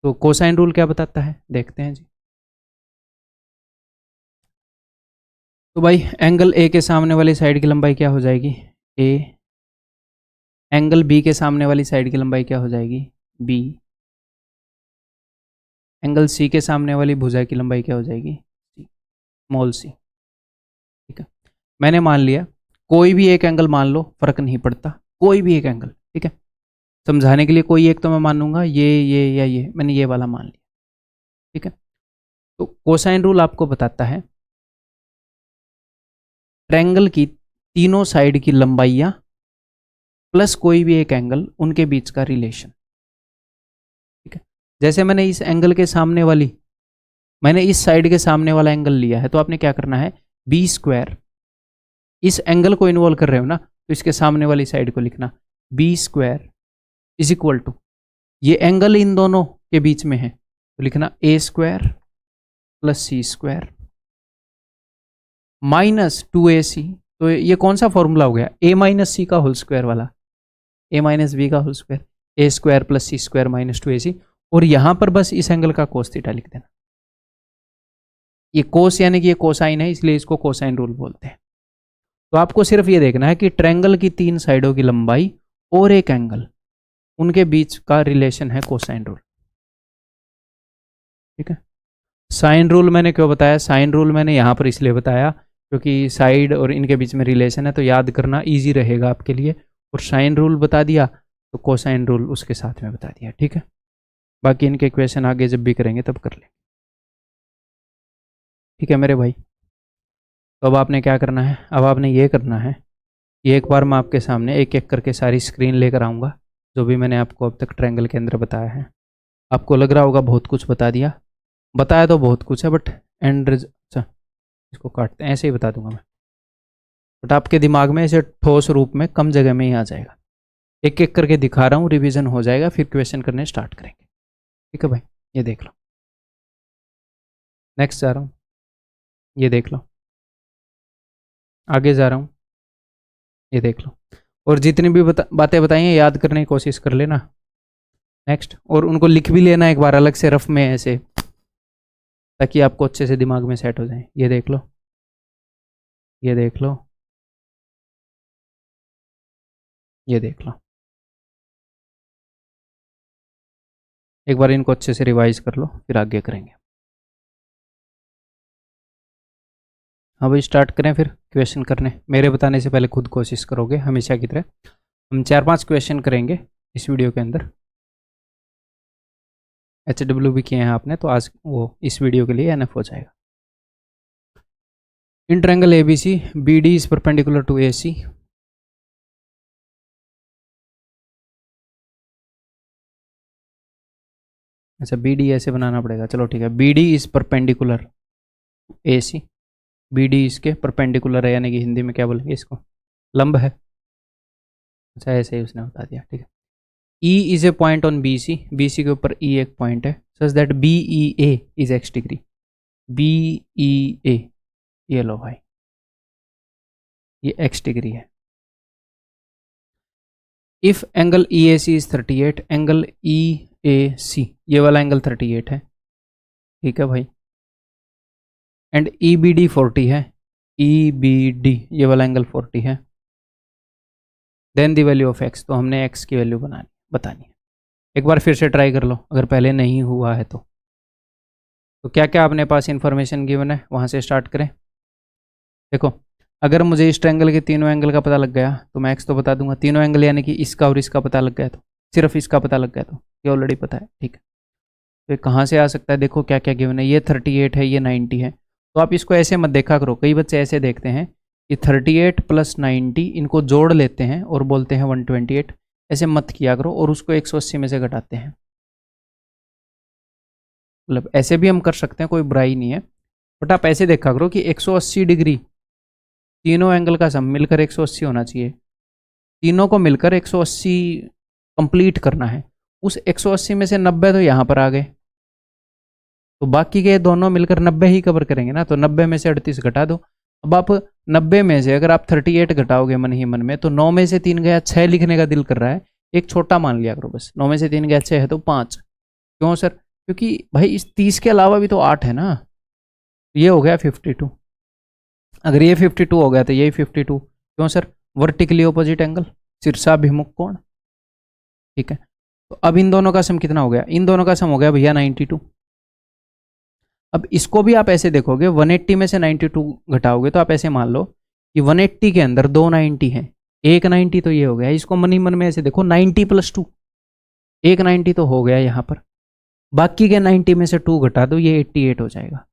तो कोसाइन रूल क्या बताता है, देखते हैं जी। तो भाई एंगल ए के सामने वाली साइड की लंबाई क्या हो जाएगी, ए। एंगल बी के सामने वाली साइड की लंबाई क्या हो जाएगी, बी। एंगल सी के सामने वाली भुजा की लंबाई क्या हो जाएगी, सी, स्मॉल सी, ठीक है। मैंने मान लिया कोई भी एक एंगल मान लो, फर्क नहीं पड़ता, कोई भी एक एंगल, ठीक है। समझाने के लिए कोई एक तो मैं मानूंगा, ये या ये, मैंने ये वाला मान लिया, ठीक है। तो कोसाइन रूल आपको बताता है ट्रायंगल की तीनों साइड की लंबाइयां प्लस कोई भी एक एंगल, उनके बीच का रिलेशन, ठीक है। जैसे मैंने इस एंगल के सामने वाली, मैंने इस साइड के सामने वाला एंगल लिया है, तो आपने क्या करना है, b², इस एंगल को इन्वॉल्व कर रहे हो ना तो इसके सामने वाली साइड को लिखना b² इज इक्वल टू, ये एंगल इन दोनों के बीच में है तो लिखना a² + c² माइनस 2ac। तो ये कौन सा फॉर्मूला हो गया, a - c का होल स्क्वायर वाला, a - b का whole square, a² + c² - 2ac। और यहां पर बस इस एंगल का कोस थीटा लिख देना। ये कोस यानी कि ये कोसाइन है, इसलिए इसको कोसाइन रूल बोलते हैं। तो आपको सिर्फ ये देखना है कि ट्रायंगल की 3 साइडों की लंबाई और एक एंगल, उनके बीच का रिलेशन है कोसाइन रूल, ठीक है। साइन रूल मैंने क्यों बताया? साइन रूल मैंने यहाँ पर इसलिए बताया क्योंकि साइड और इनके बीच में रिलेशन है, तो याद करना इजी रहेगा आपके लिए। और साइन रूल बता दिया तो कोसाइन रूल उसके साथ में बता दिया, ठीक है। बाकी इनके इक्वेशन आगे जब भी करेंगे तब कर लेंगे, ठीक है मेरे भाई। तो अब आपने क्या करना है? अब आपने ये करना है, ये एक बार मैं आपके सामने एक एक करके सारी स्क्रीन लेकर आऊँगा, जो भी मैंने आपको अब तक ट्रायंगल के अंदर बताया है। आपको लग रहा होगा बहुत कुछ बता दिया, बताया तो बहुत कुछ है, बट एंड अच्छा इसको काटते हैं, ऐसे ही बता दूंगा मैं, बट आपके दिमाग में ऐसे ठोस रूप में कम जगह में ही आ जाएगा। एक एक करके दिखा रहा हूँ, रिवीजन हो जाएगा, फिर क्वेश्चन करने स्टार्ट करेंगे, ठीक है भाई। ये देख लो, नेक्स्ट जा रहा हूँ, ये देख लो, आगे जा रहा हूँ, ये देख लो। और जितनी भी बातें बताई हैं याद करने की कोशिश कर लेना। नेक्स्ट, और उनको लिख भी लेना एक बार अलग से रफ में ऐसे, ताकि आपको अच्छे से दिमाग में सेट हो जाए। ये देख लो, ये देख लो, ये देख लो, एक बार इनको अच्छे से रिवाइज कर लो, फिर आगे करेंगे। हाँ भाई स्टार्ट करें फिर क्वेश्चन करने। मेरे बताने से पहले खुद कोशिश करोगे हमेशा की तरह। हम 4-5 क्वेश्चन करेंगे इस वीडियो के अंदर। HW भी किए हैं आपने, तो आज वो इस वीडियो के लिए एनएफ हो जाएगा। In triangle ABC BD is perpendicular to AC। अच्छा BD ऐसे बनाना पड़ेगा, चलो ठीक है। BD is perpendicular AC, BD इसके परपेंडिकुलर है, यानी कि हिंदी में क्या बोलेंगे इसको, लंब है। अच्छा ऐसे ही उसने बता दिया, ठीक है। E is a point on BC, BC के ऊपर E एक पॉइंट है, such that BEA is x degree. BEA ये लो भाई, ये x डिग्री है। If angle EAC is 38, angle EAC ये वाला एंगल 38 है, ठीक है भाई। एंड EBD 40 है, EBD ये वाला एंगल 40 है। Then the value of x, तो हमने x की वैल्यू बतानी है। एक बार फिर से ट्राई कर लो अगर पहले नहीं हुआ है तो क्या क्या अपने पास इंफॉर्मेशन गिवन है वहाँ से स्टार्ट करें। देखो, अगर मुझे इस ट्रायंगल के तीनों एंगल का पता लग गया तो मैं x तो बता दूंगा। तीनों एंगल यानी कि इसका और इसका पता लग गया, तो सिर्फ इसका पता लग गया तो ये ऑलरेडी पता है, ठीक है। तो ये कहाँ से आ सकता है? देखो क्या क्या गिवन है, ये 38 है, ये 90 है। तो आप इसको ऐसे मत देखा करो, कई बच्चे ऐसे देखते हैं कि 38 + 90 इनको जोड़ लेते हैं और बोलते हैं 128। ऐसे मत किया करो और उसको 180 में से घटाते हैं। मतलब ऐसे भी हम कर सकते हैं, कोई बुराई नहीं है, बट आप ऐसे देखा करो कि 180 डिग्री तीनों एंगल का सम मिलकर 180 होना चाहिए। तीनों को मिलकर 180 कंप्लीट करना है। उस 180 में से 90 तो यहाँ पर आ गए, तो बाकी के दोनों मिलकर 90 ही कवर करेंगे ना। तो 90 में से 38 घटा दो। अब आप 90 में से अगर आप 38 घटाओगे मन ही मन में, तो 9 में से 3 गया 6 लिखने का दिल कर रहा है, एक छोटा मान लिया करो बस। 9 में से 3 गया 6 है तो 5। क्यों सर? क्योंकि भाई इस 30 के अलावा भी तो 8 है ना। ये हो गया 52। अगर ये 52 हो गया तो यही 52। क्यों सर? वर्टिकली ऑपोजिट एंगल, शीर्षाभिमुख कोण, ठीक है। तो अब इन दोनों का सम कितना हो गया? इन दोनों का सम हो गया भैया 92। अब इसको भी आप ऐसे देखोगे, 180 में से 92 घटाओगे तो आप ऐसे मान लो कि 180 के अंदर 2 90 हैं, एक 90 तो ये हो गया। इसको मन ही मन में ऐसे देखो, 90 + 2, एक 90 तो हो गया यहाँ पर। बाकी के 90 में से 2 घटा दो, ये 88 हो जाएगा।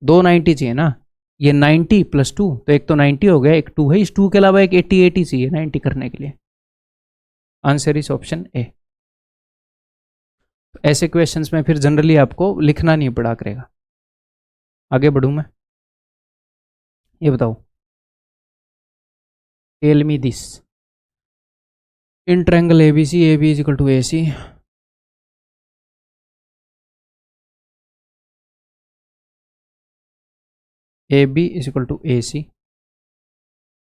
2 90 चाहिए ना, ये 90 + 2, तो एक तो 90 हो गया, एक 2 है, इस 2 के अलावा एक 88 ही चाहिए 90 करने के लिए। Answer is option A. ऐसे क्वेश्चंस में फिर जनरली आपको लिखना नहीं पड़ा करेगा। आगे बढ़ूं मैं, ये बताओ, tell me this. In triangle ABC, AB is equal to AC, AB is equal to AC।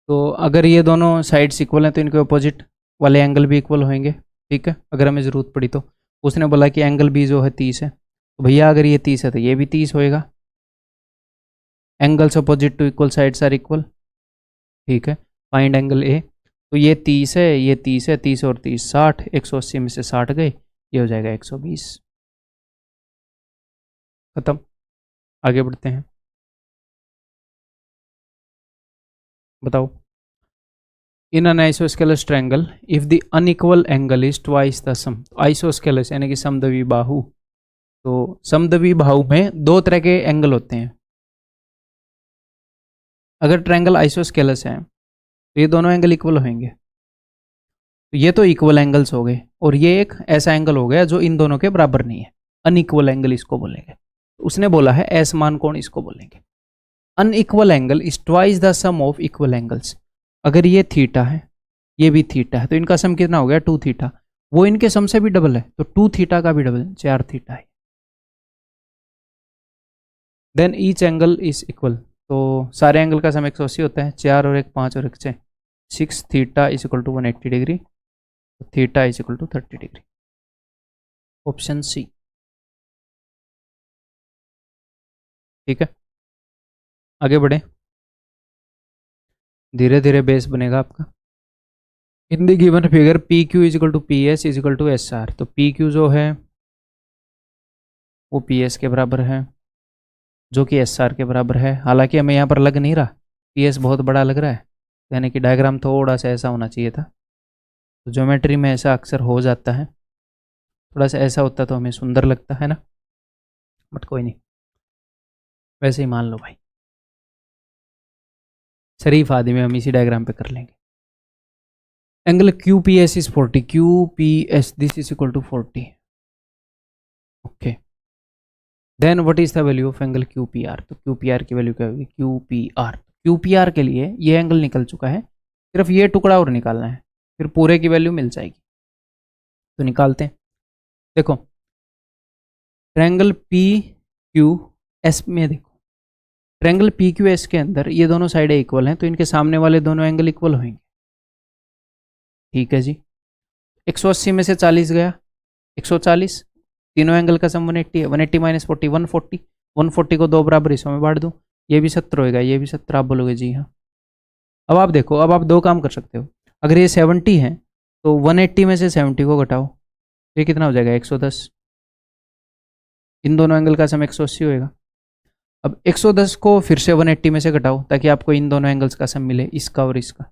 तो अगर ये दोनों साइड्स इक्वल हैं तो इनके अपोजिट वाले एंगल भी इक्वल होंगे, ठीक है, अगर हमें ज़रूरत पड़ी तो। उसने बोला कि एंगल B जो है 30 है, तो भैया अगर ये 30 है तो ये भी 30 होएगा। Angles opposite to equal sides are equal, ठीक है। फाइंड एंगल A, तो ये 30 है, ये 30 है, 30 और 30 60, 180 में से 60 गए, ये हो जाएगा 120। खत्म, आगे बढ़ते हैं। बताओ। In an isosceles triangle if the unequal angle is twice the sum. Isosceles यानी कि समद्वि बाहु। तो समद्वि बाहु में दो तरह के एंगल होते हैं। अगर ट्रायंगल आइसोस्केलस है तो ये दोनों एंगल इक्वल होंगे। तो ये तो इक्वल एंगल्स हो गए, और ये एक ऐसा एंगल हो गया जो इन दोनों के बराबर नहीं है, अनइक्वल एंगल इसको बोलेंगे। उसने बोला है असमान कोण इसको बोलेंगे। Unequal angle is twice the sum of equal angles. अगर ये थीटा है, ये भी थीटा है, तो इनका सम कितना हो गया? 2 थीटा। वो इनके सम से भी डबल है, तो 2 थीटा का भी डबल 4 थीटा है। Then each angle is equal. तो सारे एंगल का सम 180 होता है। 4 और 1 5 और 1 6, 6 theta is equal to 180 degree, theta is equal to 30 degree. Option C. ठीक है, आगे बढ़े, धीरे धीरे बेस बनेगा आपका। In the given figure P Q is equal to P S is equal to S R. तो पी क्यू जो है वो पी एस के बराबर है, जो कि एस आर के बराबर है। हालांकि हमें यहाँ पर लग नहीं रहा, पी एस बहुत बड़ा लग रहा है, यानी कि डायग्राम थोड़ा सा ऐसा होना चाहिए था। तो ज्योमेट्री में ऐसा अक्सर हो जाता है, थोड़ा सा ऐसा होता तो हमें सुंदर लगता है ना, बट कोई नहीं, वैसे ही मान लो भाई, शरीफ आदमी हम इसी डायग्राम पे कर लेंगे। Angle Q P S is 40, Q P S this is equal to 40। Okay, then what is the value of angle Q P R. तो क्यू पी आर की वैल्यू क्या होगी? Q P R, Q P R के लिए ये angle निकल चुका है, सिर्फ ये टुकड़ा और निकालना है, फिर पूरे की वैल्यू मिल जाएगी। तो निकालते हैं। देखो ट्रायंगल पी क्यू एस में, देखो ट्रायंगल पी क्यू एस के अंदर ये दोनों साइडें इक्वल हैं, तो इनके सामने वाले दोनों एंगल इक्वल होंगे। ठीक है जी, 180 में से 40 गया, 140, तीनों एंगल का सम 180 है। 180 माइनस 40 140, 140 को दो बराबर हिस्सों में बांट दूं, ये भी 70 होएगा, ये भी 70। आप बोलोगे जी हाँ। अब आप देखो, अब आप दो काम कर सकते हो। अगर ये 70 है तो 180 में से 70 को घटाओ, ये कितना हो जाएगा? 110। इन दोनों एंगल का सम 180 होएगा। अब 110 को फिर से 180 में से घटाओ, ताकि आपको इन दोनों एंगल्स का सम मिले, इसका और इसका।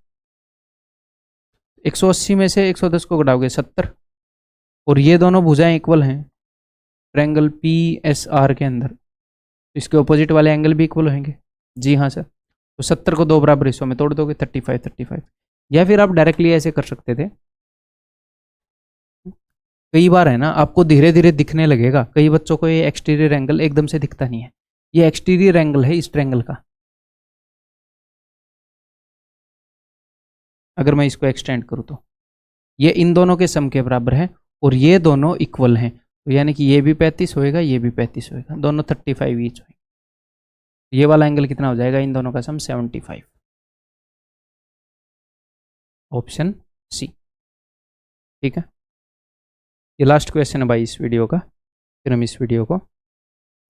180 में से 110 को घटाओगे 70, और ये दोनों भुजाएं इक्वल हैं ट्रायंगल पी एस आर के अंदर, इसके ऑपोजिट वाले एंगल भी इक्वल होंगे। जी हाँ सर। तो 70 को दो बराबर हिस्सों में तोड़ दोगे, 35 35। या फिर आप डायरेक्टली ऐसे कर सकते थे। कई बार है ना, आपको धीरे धीरे दिखने लगेगा, कई बच्चों को ये एक्सटीरियर एंगल एकदम से दिखता नहीं है। ये एक्सटीरियर एंगल है इस ट्रायंगल का। अगर मैं इसको एक्सटेंड करूँ तो ये इन दोनों के सम के बराबर है, और ये दोनों इक्वल हैं, तो यानी कि ये भी 35 होएगा, ये भी 35 होएगा, दोनों 35 ईच होएगा। ये वाला एंगल कितना हो जाएगा? इन दोनों का सम 75। Option C. ठीक है, ये लास्ट क्वेश्चन है भाई इस वीडियो का, फिर हम इस वीडियो को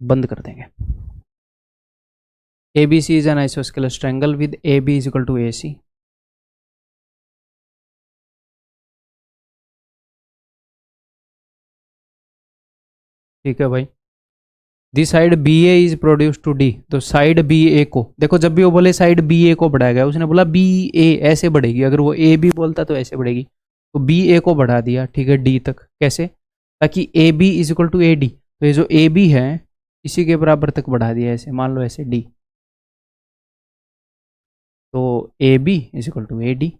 बंद कर देंगे। A B C is an isosceles triangle with A B is equal to A C. ठीक है भाई। The side B A is produce to D. तो साइड बी ए को देखो, जब भी वो बोले साइड बी ए को बढ़ाया गया, उसने बोला बी ए ऐसे बढ़ेगी, अगर वो ए बी बोलता तो ऐसे बढ़ेगी, तो बी ए को बढ़ा दिया, ठीक है, डी तक। कैसे? ताकि A B is equal to A D, तो ये जो ए बी है इसी के बराबर तक बढ़ा दिया, ऐसे मान लो, ऐसे डी। तो A B is equal to A D.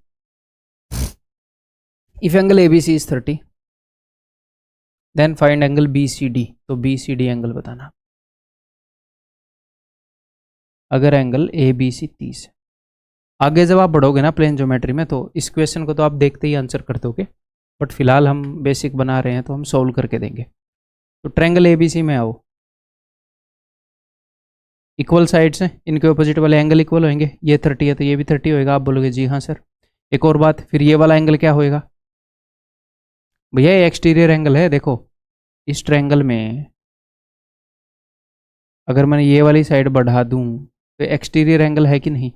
If angle A B C is 30, then find angle B C D. तो बी सी डी एंगल बताना। अगर एंगल ए बी सी 30 है, आगे जब आप बढ़ोगे ना प्लेन ज्योमेट्री में, तो इस क्वेश्चन को तो आप देखते ही आंसर कर दोगे, बट फिलहाल हम बेसिक बना रहे हैं तो हम सॉल्व करके देंगे। तो ट्रायंगल ए बी सी में आओ, इक्वल साइड्स हैं, इनके ऑपोजिट वाले एंगल इक्वल होंगे। ये 30 है तो ये भी 30 होएगा। आप बोलोगे जी हाँ सर। एक और बात, फिर ये वाला एंगल क्या होएगा भैया? ये एक्सटीरियर एंगल है। देखो इस ट्रायंगल में अगर मैं ये वाली साइड बढ़ा दूं तो एक्सटीरियर एंगल है कि नहीं?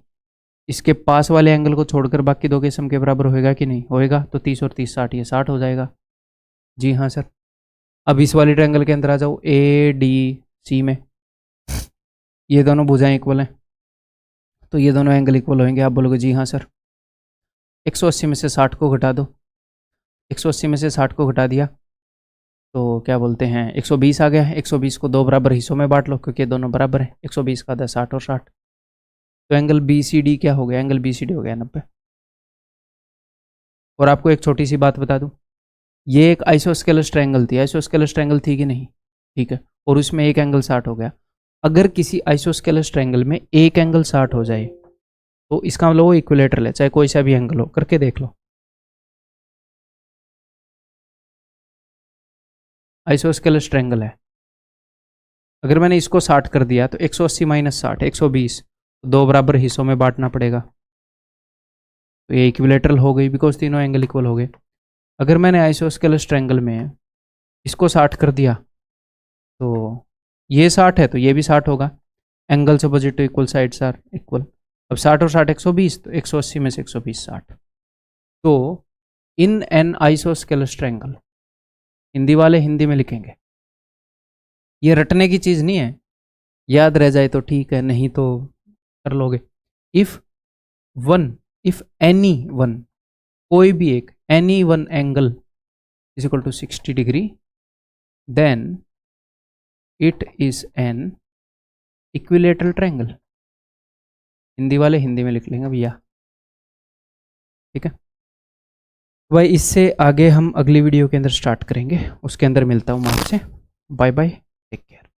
इसके पास वाले एंगल को छोड़कर बाकी दो के सम के बराबर होएगा कि नहीं? होएगा। तो 30 और 30 60, ये 60 हो जाएगा। जी हाँ सर। अब इस वाली ट्रायंगल के अंदर आ जाओ, ए डी सी में, ये दोनों भुजाएं इक्वल हैं, तो ये दोनों एंगल इक्वल होंगे। आप बोलोगे जी हाँ सर। 180 में से 60 को घटा दो, 180 में से 60 को घटा दिया तो क्या बोलते हैं 120 आ गया। 120 को दो बराबर हिस्सों में बांट लो क्योंकि दोनों बराबर है। 120 का 10 60 और 60, तो एंगल बी सी डी क्या हो गया, एंगल बी सी डी हो गया 90। और आपको एक छोटी सी बात बता दूं, ये एक आइसोस्केलस ट्रायंगल थी, आइसोस्केलस ट्रायंगल थी कि नहीं, ठीक है, और उसमें एक एंगल 60 हो गया। अगर किसी आइसोस्केलस ट्रायंगल में एक एंगल 60 हो जाए तो इसका मतलब वो इक्विलेटरल है, चाहे कोई सा भी एंगल हो, करके देख लो। आइसोस्केलस ट्रायंगल है, अगर मैंने इसको 60 कर दिया तो 180 माइनस 60 120, दो बराबर हिस्सों में बांटना पड़ेगा, तो ये इक्विलेटरल हो गई बिकॉज तीनों एंगल इक्वल हो गए। अगर मैंने आइसोस्केलस ट्रायंगल में इसको 60 कर दिया तो ये 60 है तो ये भी 60 होगा, angles opposite to equal sides are equal. अब 60 और 60 120, तो 180 में से 120 60। तो इन एन आइसोस्केलस ट्रायंगल, हिंदी वाले हिंदी में लिखेंगे, ये रटने की चीज़ नहीं है, याद रह जाए तो ठीक है, नहीं तो कर लोगे। इफ एनी वन, कोई भी एक, any one angle is equal to 60 degree, then it is an equilateral triangle. Hindi वाले हिंदी में लिख लेंगे भैया, ठीक है भाई। इससे आगे हम अगली वीडियो के अंदर स्टार्ट करेंगे, उसके अंदर मिलता हूँ मैं आपसे। Bye bye, take care.